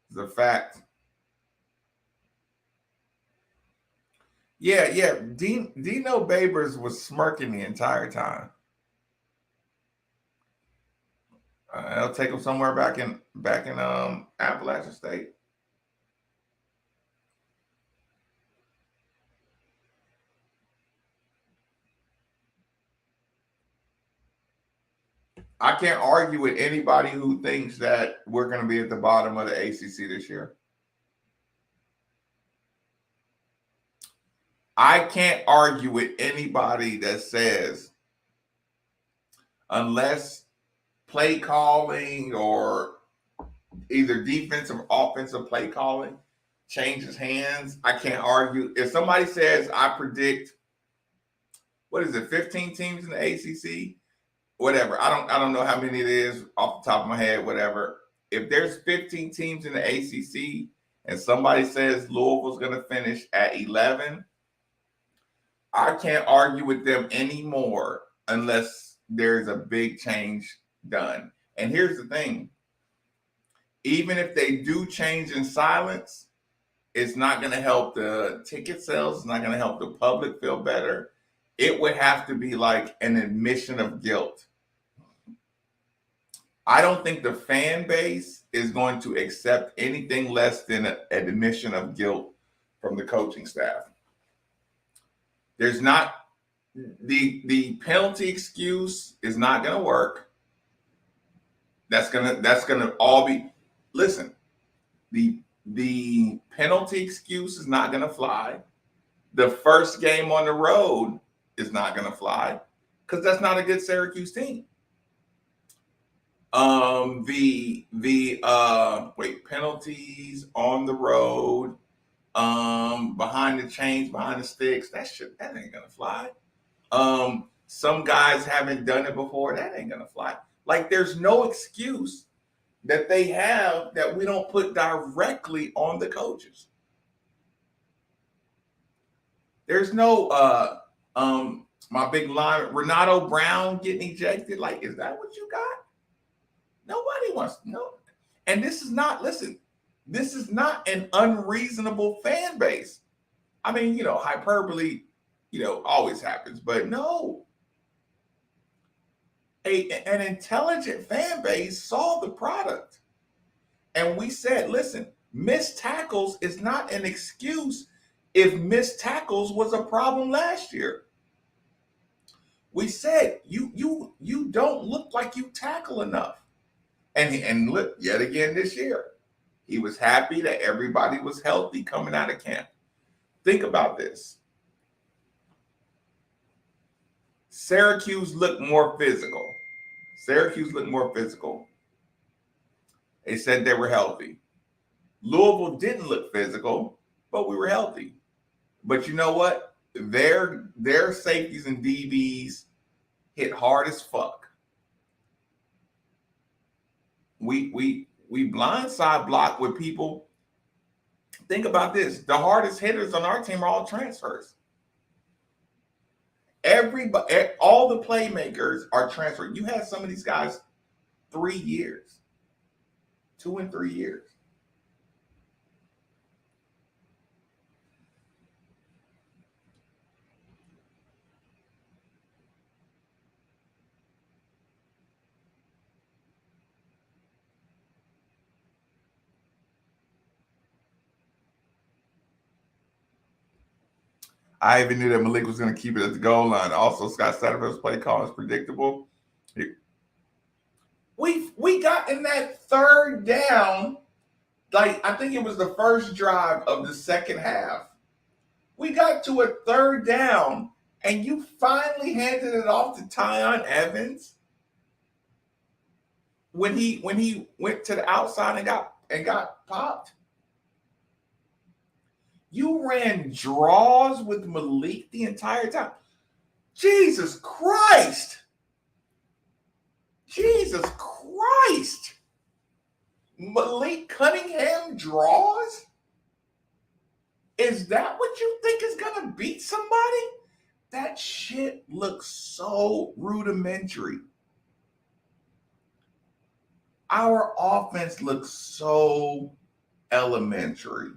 It's a fact. Yeah. Dino Babers was smirking the entire time. I'll take him somewhere back in Appalachian State. I can't argue with anybody who thinks that we're going to be at the bottom of the ACC this year. I can't argue with anybody that says, unless play calling or either defensive or offensive play calling changes hands, I can't argue. If somebody says, I predict, 15 teams in the ACC? Whatever. I don't know how many it is off the top of my head, whatever. If there's 15 teams in the ACC and somebody says Louisville's going to finish at 11, I can't argue with them anymore unless there's a big change done. And here's the thing. Even if they do change in silence, it's not going to help the ticket sales. It's not going to help the public feel better. It would have to be like an admission of guilt. I don't think the fan base is going to accept anything less than an admission of guilt from the coaching staff. There's not the penalty excuse is not going to work. That's gonna all be. Listen, the penalty excuse is not going to fly. The first game on the road is not going to fly because that's not a good Syracuse team. Penalties on the road, behind the chains, behind the sticks, that ain't gonna fly. Some guys haven't done it before, that ain't gonna fly. Like, there's no excuse that they have that we don't put directly on the coaches. There's no my big line, Renato Brown getting ejected. Like, is that what you got? Nobody wants to know. And this is not an unreasonable fan base. I mean, hyperbole, always happens, but no. An intelligent fan base saw the product. And we said, listen, missed tackles is not an excuse if missed tackles was a problem last year. We said you don't look like you tackle enough. And look, yet again this year, he was happy that everybody was healthy coming out of camp. Think about this. Syracuse looked more physical. They said they were healthy. Louisville didn't look physical, but we were healthy. But you know what? Their safeties and DBs hit hard as fuck. We blindside block with people. Think about this. The hardest hitters on our team are all transfers. Everybody, all the playmakers are transferred. You had some of these guys 3 years, 2 and 3 years. I even knew that Malik was going to keep it at the goal line. Also, Scott Satterfield's play call is predictable. We got in that third down, like I think it was the first drive of the second half. We got to a third down, and you finally handed it off to Tyon Evans when he went to the outside and got popped. You ran draws with Malik the entire time. Jesus Christ. Jesus Christ. Malik Cunningham draws? Is that what you think is going to beat somebody? That shit looks so rudimentary. Our offense looks so elementary.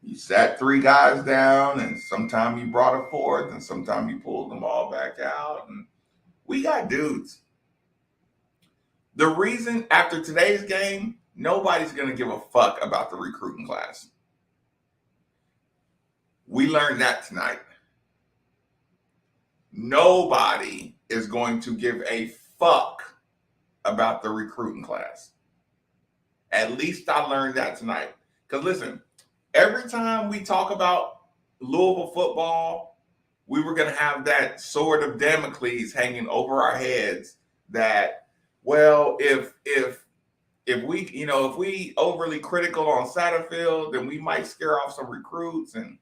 You sat 3 guys down, and sometime you brought a fourth, and sometime you pulled them all back out. And we got dudes. The reason after today's game, nobody's going to give a fuck about the recruiting class. We learned that tonight. Nobody is going to give a fuck about the recruiting class. At least I learned that tonight. Because listen, every time we talk about Louisville football, we were going to have that sword of Damocles hanging over our heads that, well, if we overly critical on Satterfield, then we might scare off some recruits. And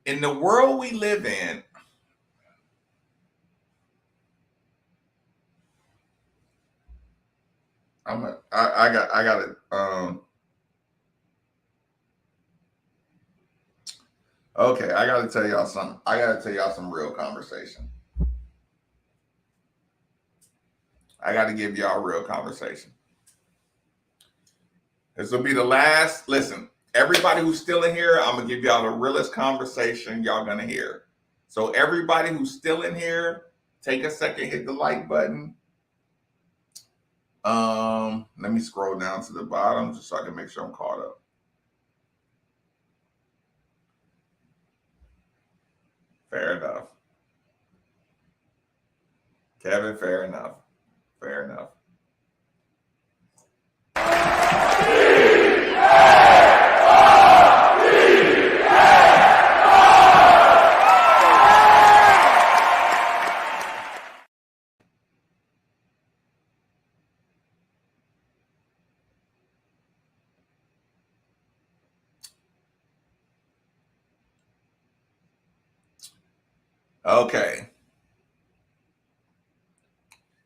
in the world we live in, I got it. Okay, I got to tell y'all something. I got to tell y'all some real conversation. I got to give y'all a real conversation. This will be the last. Listen, everybody who's still in here, I'm going to give y'all the realest conversation y'all going to hear. So everybody who's still in here, take a second, hit the like button. Let me scroll down to the bottom just so I can make sure I'm caught up. Fair enough. Kevin, fair enough. Fair enough. Okay.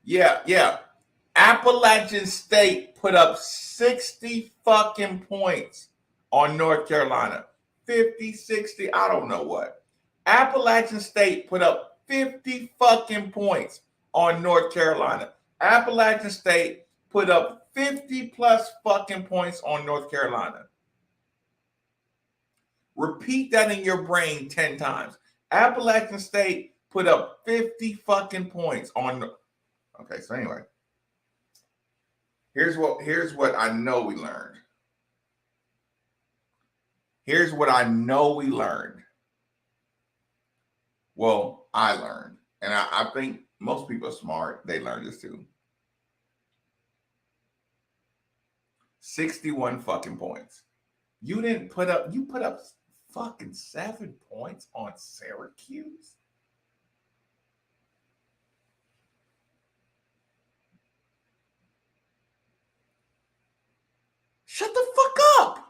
Yeah. Appalachian State put up 60 fucking points on North Carolina. 50, 60, I don't know what. Appalachian State put up 50 fucking points on North Carolina. Appalachian State put up 50 plus fucking points on North Carolina. Repeat that in your brain 10 times. Appalachian State put up 50 fucking points on. Okay, so anyway. Here's what I know we learned. Here's what I know we learned. Well, I learned. And I think most people are smart. They learned this too. 61 fucking points. You put up fucking 7 points on Syracuse. Shut the fuck up.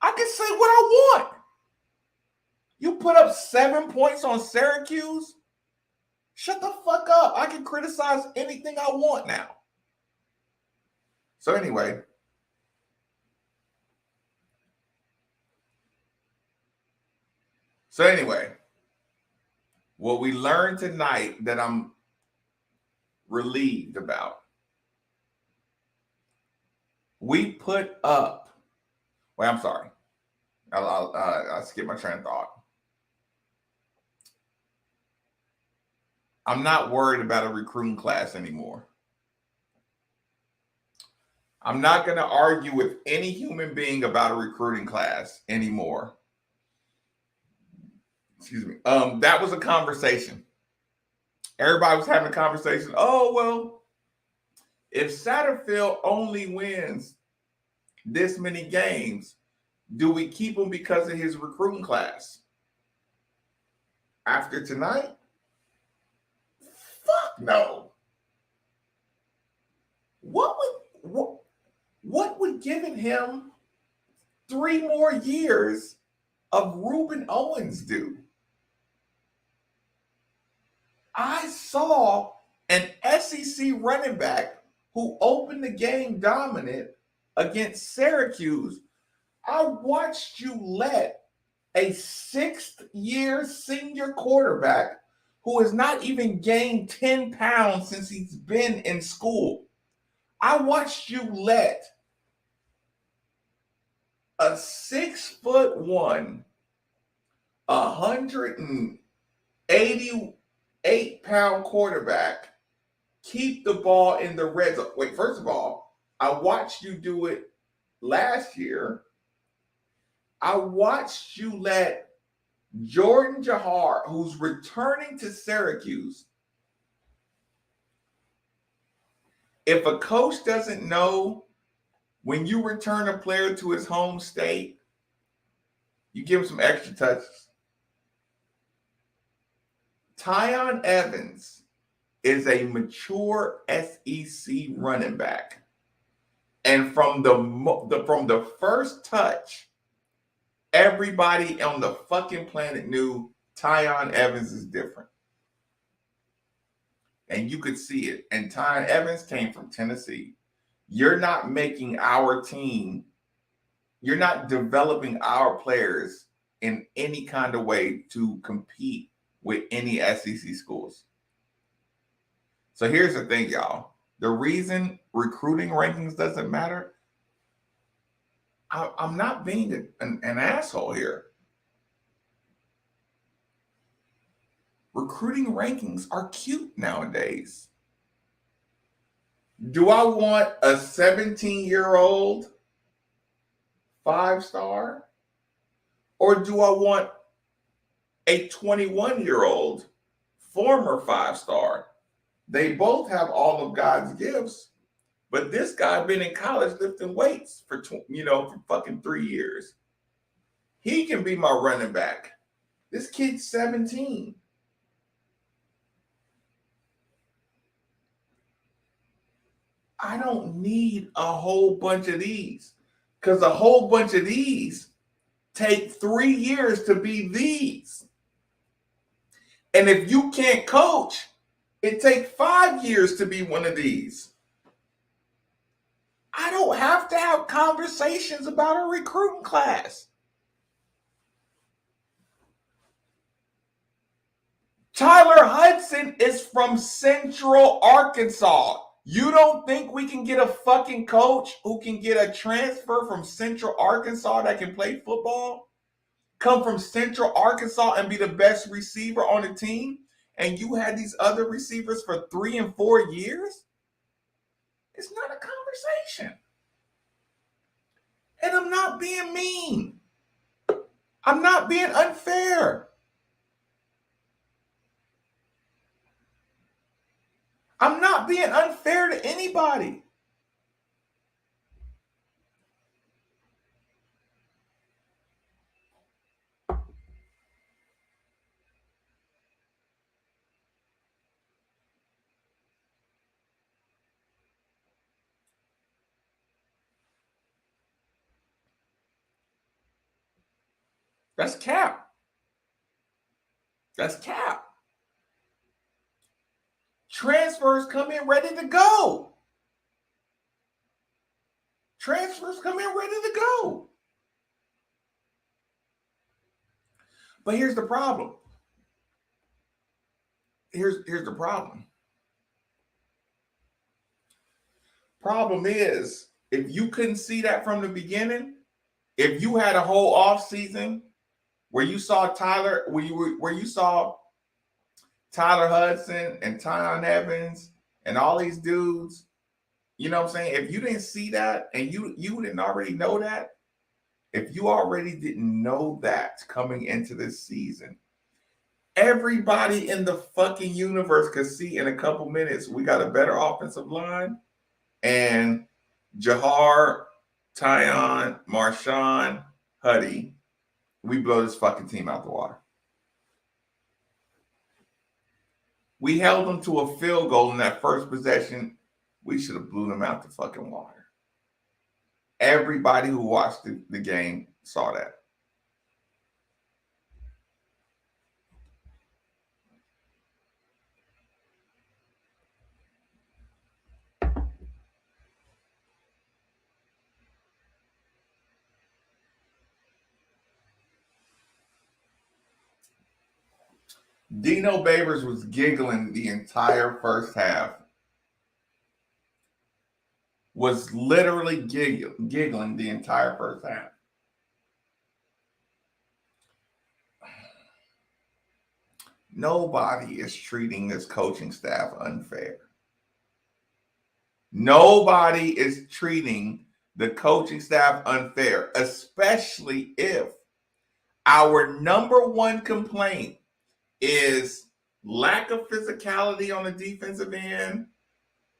I can say what I want. You put up 7 points on Syracuse? Shut the fuck up. I can criticize anything I want now. So anyway. What we learned tonight that I'm relieved about. We put up. Wait, I'm sorry. I'll skip my train of thought. I'm not worried about a recruiting class anymore. I'm not going to argue with any human being about a recruiting class anymore. Excuse me. That was a conversation. Everybody was having a conversation. Oh, well, if Satterfield only wins this many games, do we keep him because of his recruiting class? After tonight? Fuck no. What would giving him 3 more years of Reuben Owens do? I saw an SEC running back who opened the game dominant against Syracuse. I watched you let a 6th-year senior quarterback who has not even gained 10 pounds since he's been in school. I watched you let a 6'1", 188-pound quarterback keep the ball in the red zone. Wait, first of all, I watched you do it last year. I watched you let Jordan Jahar, who's returning to Syracuse. If a coach doesn't know when you return a player to his home state, you give him some extra touches. Tyon Evans is a mature SEC running back. And from the first touch, everybody on the fucking planet knew Tyon Evans is different. And you could see it. And Tyon Evans came from Tennessee. You're not making our team, you're not developing our players in any kind of way to compete with any SEC schools. So here's the thing, y'all. The reason recruiting rankings doesn't matter, I'm not being an asshole here. Recruiting rankings are cute nowadays. Do I want a 17-year-old 5-star? Or do I want a 21-year-old former 5-star? They both have all of God's gifts, but this guy been in college lifting weights for fucking 3 years. He can be my running back. This kid's 17. I don't need a whole bunch of these, because a whole bunch of these take 3 years to be these. And if you can't coach, it takes 5 years to be one of these. I don't have to have conversations about a recruiting class. Tyler Hudson is from Central Arkansas. You don't think we can get a fucking coach who can get a transfer from Central Arkansas that can play football? Come from Central Arkansas and be the best receiver on the team? And you had these other receivers for 3 and 4 years? It's not a conversation. And I'm not being mean. I'm not being unfair. I'm not being unfair to anybody. That's cap. That's cap. Transfers come in ready to go. Transfers come in ready to go. But here's the problem. Here's the problem. Problem is, if you couldn't see that from the beginning, if you had a whole off season where you saw Tyler, where you saw Tyler Hudson and Tyon Evans and all these dudes, you know what I'm saying? If you didn't see that and you didn't already know that, if you already didn't know that coming into this season, everybody in the fucking universe could see in a couple minutes we got a better offensive line, and Jahar, Tyon, Marshawn, Huddy, we blow this fucking team out the water. We held them to a field goal in that first possession. We should have blew them out the fucking water. Everybody who watched the game saw that. Dino Babers was giggling the entire first half. Was literally giggling the entire first half. Nobody is treating this coaching staff unfair. Nobody is treating the coaching staff unfair, especially if our number one complaint is lack of physicality on the defensive end,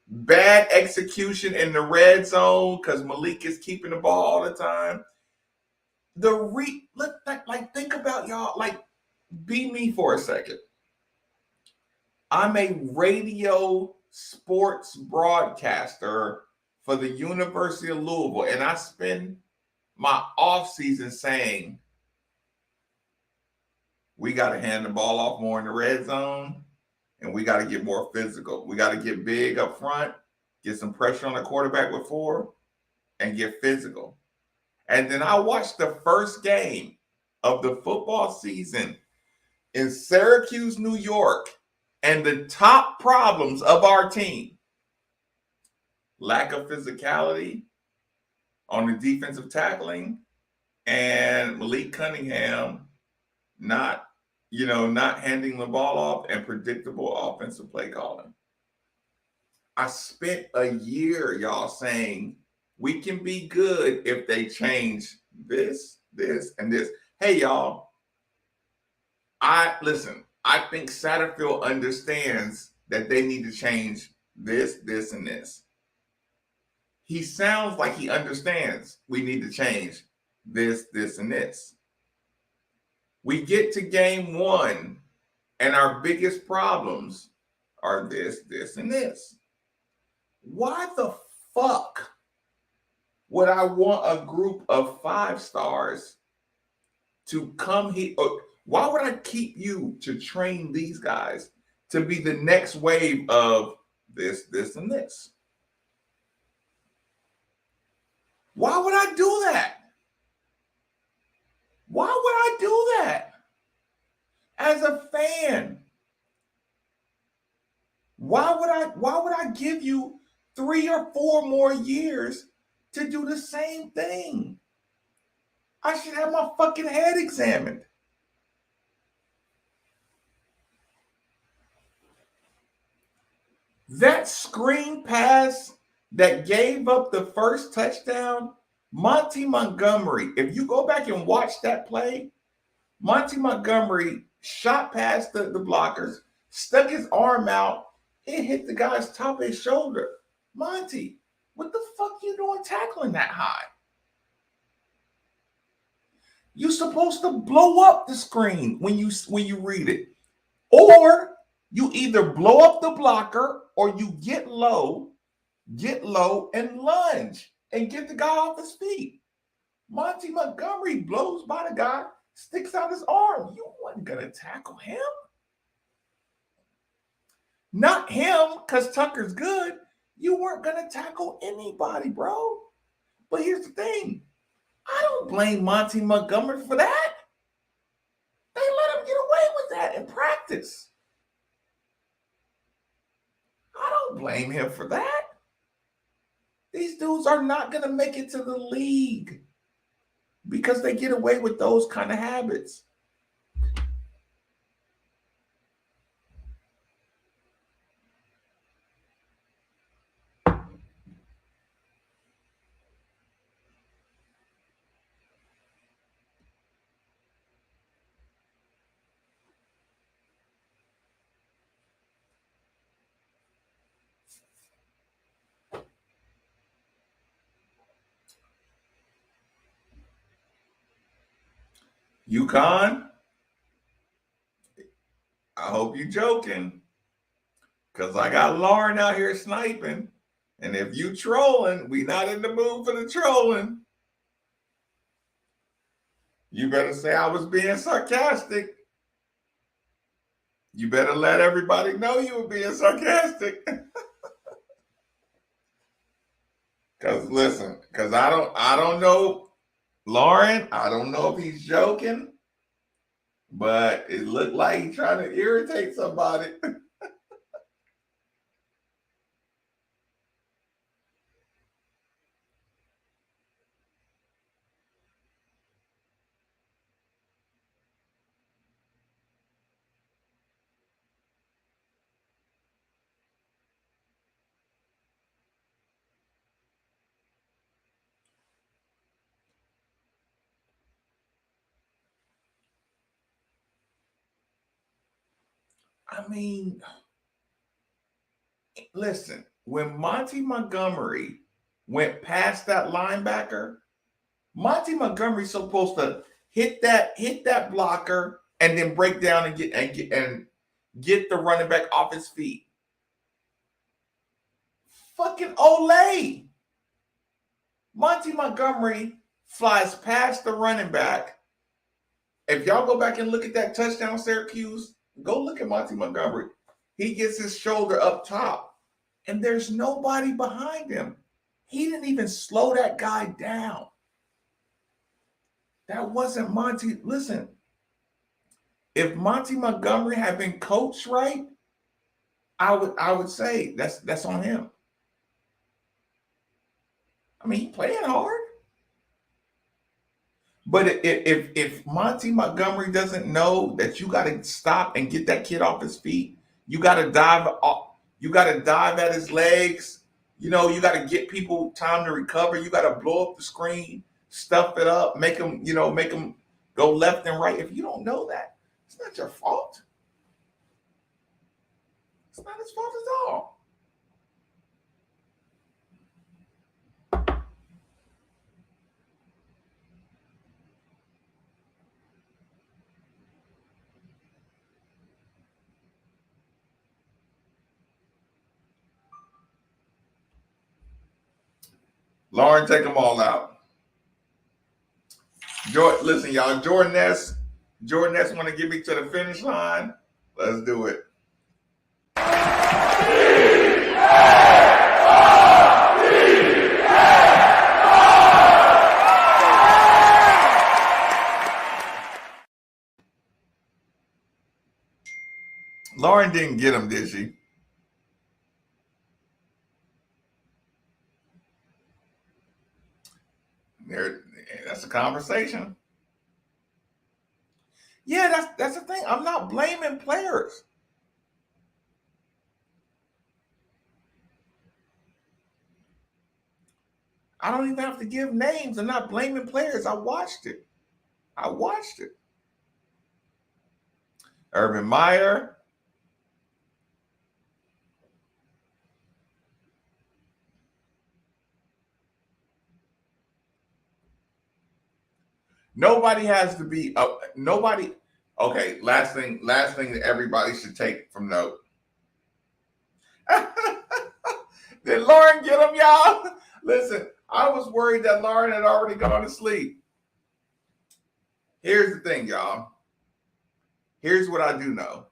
bad execution in the red zone because Malik is keeping the ball all the time. Think about y'all. Like, be me for a second. I'm a radio sports broadcaster for the University of Louisville, and I spend my off season saying we got to hand the ball off more in the red zone, and we got to get more physical. We got to get big up front, get some pressure on the quarterback with 4, and get physical. And then I watched the first game of the football season in Syracuse, New York, and the top problems of our team: lack of physicality on the defensive tackling, and Malik Cunningham not handing the ball off, and predictable offensive play calling. I spent a year, y'all, saying we can be good if they change this, and this. Hey, y'all, I think Satterfield understands that they need to change this, and this. He sounds like he understands we need to change this, and this. We get to game 1, and our biggest problems are this, and this. Why the fuck would I want a group of 5 stars to come here? Why would I keep you to train these guys to be the next wave of this, and this? Why would I do that? Why would I do that? As a fan, why would I give you 3 or 4 more years to do the same thing? I should have my fucking head examined. That screen pass that gave up the first touchdown, Monty Montgomery, if you go back and watch that play, Monty Montgomery shot past the blockers, stuck his arm out, it hit the guy's top of his shoulder. Monty, what the fuck you doing tackling that high? You're supposed to blow up the screen when you read it. Or you either blow up the blocker or you get low and lunge and get the guy off his feet. Monty Montgomery blows by the guy, sticks out his arm. You wasn't going to tackle him. Not him, because Tucker's good. You weren't going to tackle anybody, bro. But here's the thing. I don't blame Monty Montgomery for that. They let him get away with that in practice. I don't blame him for that. These dudes are not going to make it to the league because they get away with those kind of habits. UConn, I hope you're joking, because I got Lauren out here sniping. And if you trolling, we not in the mood for the trolling. You better say I was being sarcastic. You better let everybody know you were being sarcastic. Because listen, because I don't know, Lauren, I don't know if he's joking, but it looked like he's trying to irritate somebody. I mean, listen, when Monty Montgomery went past that linebacker, Monty Montgomery's supposed to hit that blocker and then break down and get the running back off his feet. Fucking Olay. Monty Montgomery flies past the running back. If y'all go back and look at that touchdown, Syracuse, go look at Monty Montgomery. He gets his shoulder up top, and there's nobody behind him. He didn't even slow that guy down. That wasn't Monty. Listen, if Monty Montgomery had been coached right, I would say that's on him. I mean, he's playing hard. But if Monty Montgomery doesn't know that you got to stop and get that kid off his feet, you got to dive off, you got to dive at his legs. You know, you got to get people time to recover. You got to blow up the screen, stuff it up, make them go left and right. If you don't know that, it's not your fault. It's not his fault at all. Lauren, take them all out. Listen, y'all, Jordan Ness want to get me to the finish line. Let's do it. Lauren didn't get him, did she? That's a conversation. Yeah, that's the thing. I'm not blaming players. I don't even have to give names. I'm not blaming players. I watched it. Urban Meyer. Nobody has to be nobody. Okay, last thing that everybody should take from note. Did Lauren get him, y'all? Listen, I was worried that Lauren had already gone to sleep. Here's the thing, y'all. Here's what I do know.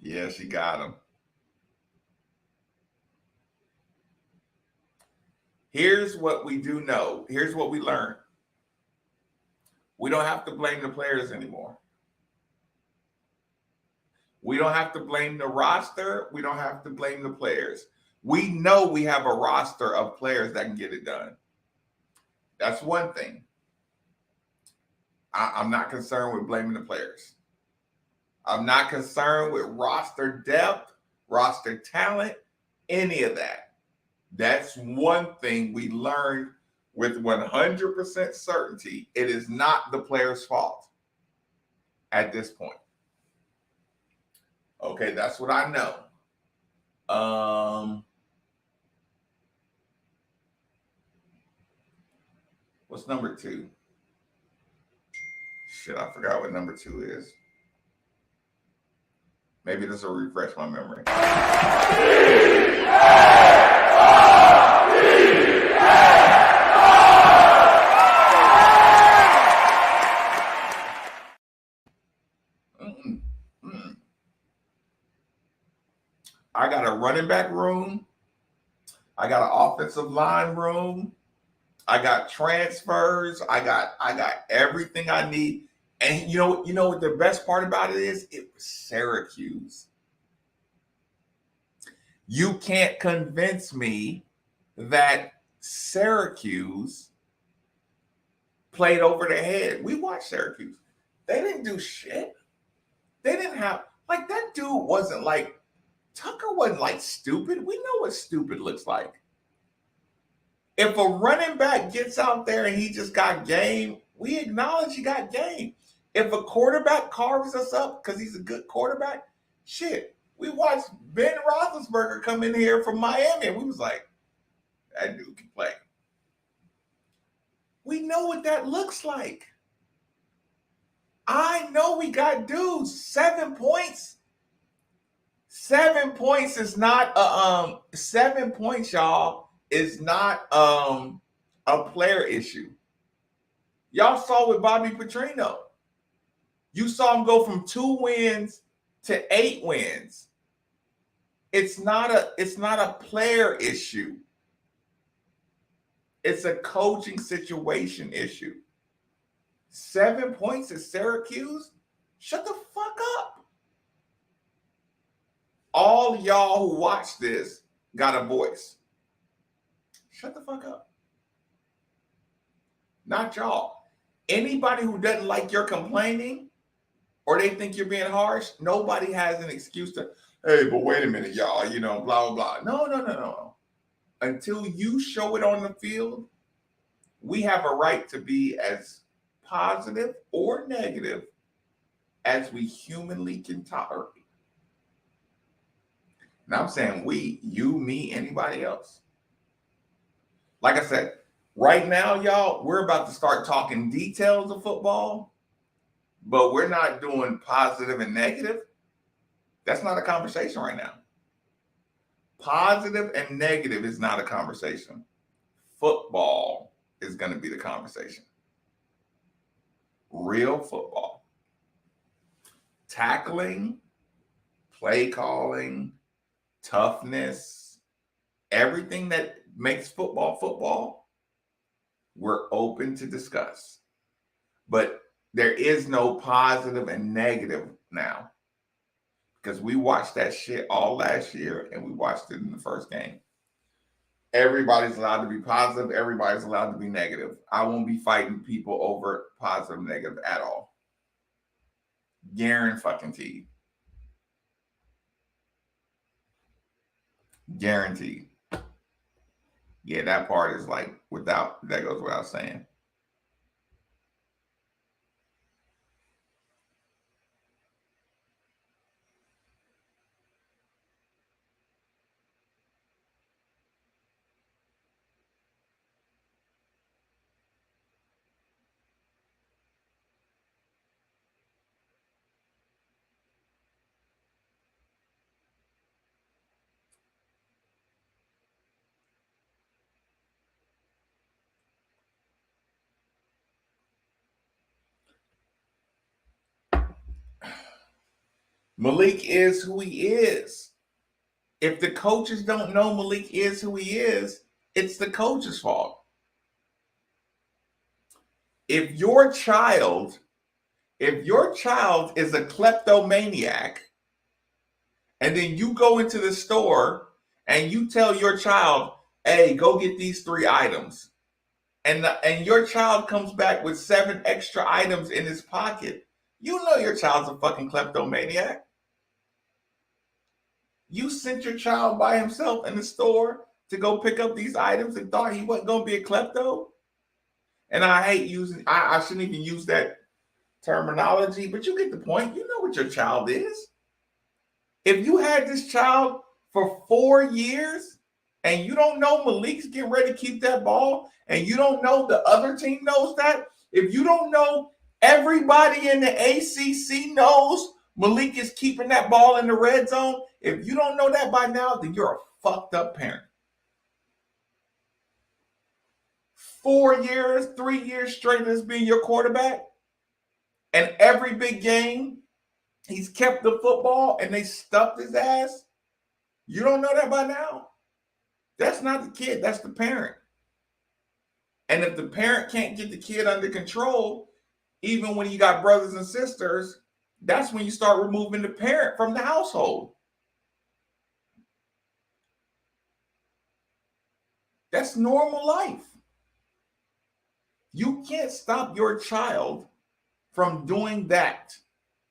Yeah, she got him. Here's what we do know. Here's what we learned. We don't have to blame the players anymore. We don't have to blame the roster. We don't have to blame the players. We know we have a roster of players that can get it done. That's one thing. I'm not concerned with blaming the players. I'm not concerned with roster depth, roster talent, any of that. That's one thing we learned with 100% certainty. It is not the player's fault at this point. Okay, that's what I know. What's number 2? Shit, I forgot what number 2 is. Maybe this will refresh my memory. I got a running back room. I got an offensive line room. I got transfers. I got everything I need. And you know what the best part about it is? It was Syracuse. You can't convince me that Syracuse played over their head. We watched Syracuse. They didn't do shit. They didn't have, like, that dude wasn't like, Tucker wasn't like stupid. We know what stupid looks like. If a running back gets out there and he just got game, we acknowledge he got game. If a quarterback carves us up because he's a good quarterback, shit. We watched Ben Roethlisberger come in here from Miami and we was like, that dude can play. We know what that looks like. I know we got dudes. 7 points. 7 points is not 7 points, y'all, is not a player issue. Y'all saw with Bobby Petrino. You saw him go from 2 wins to 8 wins. It's not a player issue. It's a coaching situation issue. 7 points at Syracuse? Shut the fuck up. All y'all who watch this got a voice. Shut the fuck up. Not y'all. Anybody who doesn't like your complaining or they think you're being harsh, nobody has an excuse to, hey, but wait a minute, y'all, blah, blah, blah. No. Until you show it on the field, we have a right to be as positive or negative as we humanly can tolerate. And I'm saying we, you, me, anybody else. Like I said, right now, y'all, we're about to start talking details of football, but we're not doing positive and negative. That's not a conversation right now. Positive and negative is not a conversation. Football is going to be the conversation. Real football. Tackling, play calling, toughness, everything that makes football, we're open to discuss. But there is no positive and negative now because we watched that shit all last year and we watched it in the first game. Everybody's allowed to be positive. Everybody's allowed to be negative. I won't be fighting people over positive and negative at all. Guaranteed. Guaranteed. Yeah, that part is like that goes without saying. Malik is who he is. If the coaches don't know Malik is who he is, it's the coach's fault. If your child is a kleptomaniac, and then you go into the store and you tell your child, hey, go get these 3 items, and your child comes back with 7 extra items in his pocket, you know your child's a fucking kleptomaniac. You sent your child by himself in the store to go pick up these items and thought he wasn't going to be a klepto? And I hate using, I shouldn't even use that terminology, but you get the point. You know what your child is. If you had this child for 4 years and you don't know Malik's getting ready to keep that ball, and you don't know the other team knows that, if you don't know everybody in the ACC knows Malik is keeping that ball in the red zone, if you don't know that by now, then you're a fucked up parent. 4 years, 3 years straight as being your quarterback, and every big game, he's kept the football and they stuffed his ass. You don't know that by now? That's not the kid, that's the parent. And if the parent can't get the kid under control, even when you got brothers and sisters, that's when you start removing the parent from the household. That's normal life. You can't stop your child from doing that.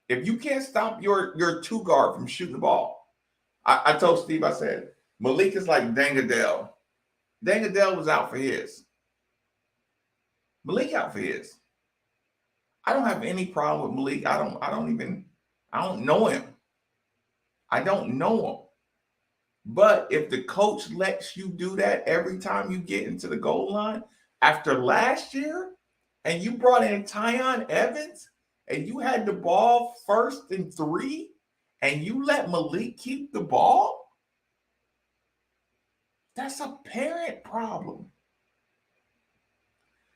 If you can't stop your 2 guard from shooting the ball, I told Steve, I said, Malik is like Dangadell. Dangadell was out for his. Malik out for his. I don't have any problem with Malik. I don't know him. I don't know him. But if the coach lets you do that every time you get into the goal line, after last year, and you brought in Tyon Evans, and you had the ball 1st and 3, and you let Malik keep the ball, that's a parent problem.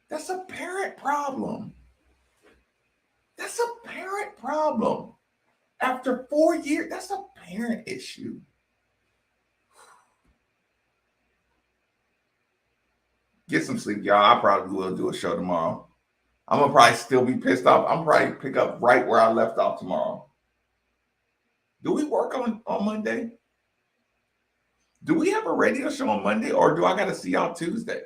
That's a parent problem. That's a parent problem. After 4 years, that's a parent issue. Get some sleep, y'all. I probably will do a show tomorrow. I'm going to probably still be pissed off. I'm probably pick up right where I left off tomorrow. Do we work on Monday? Do we have a radio show on Monday, or do I got to see y'all Tuesday?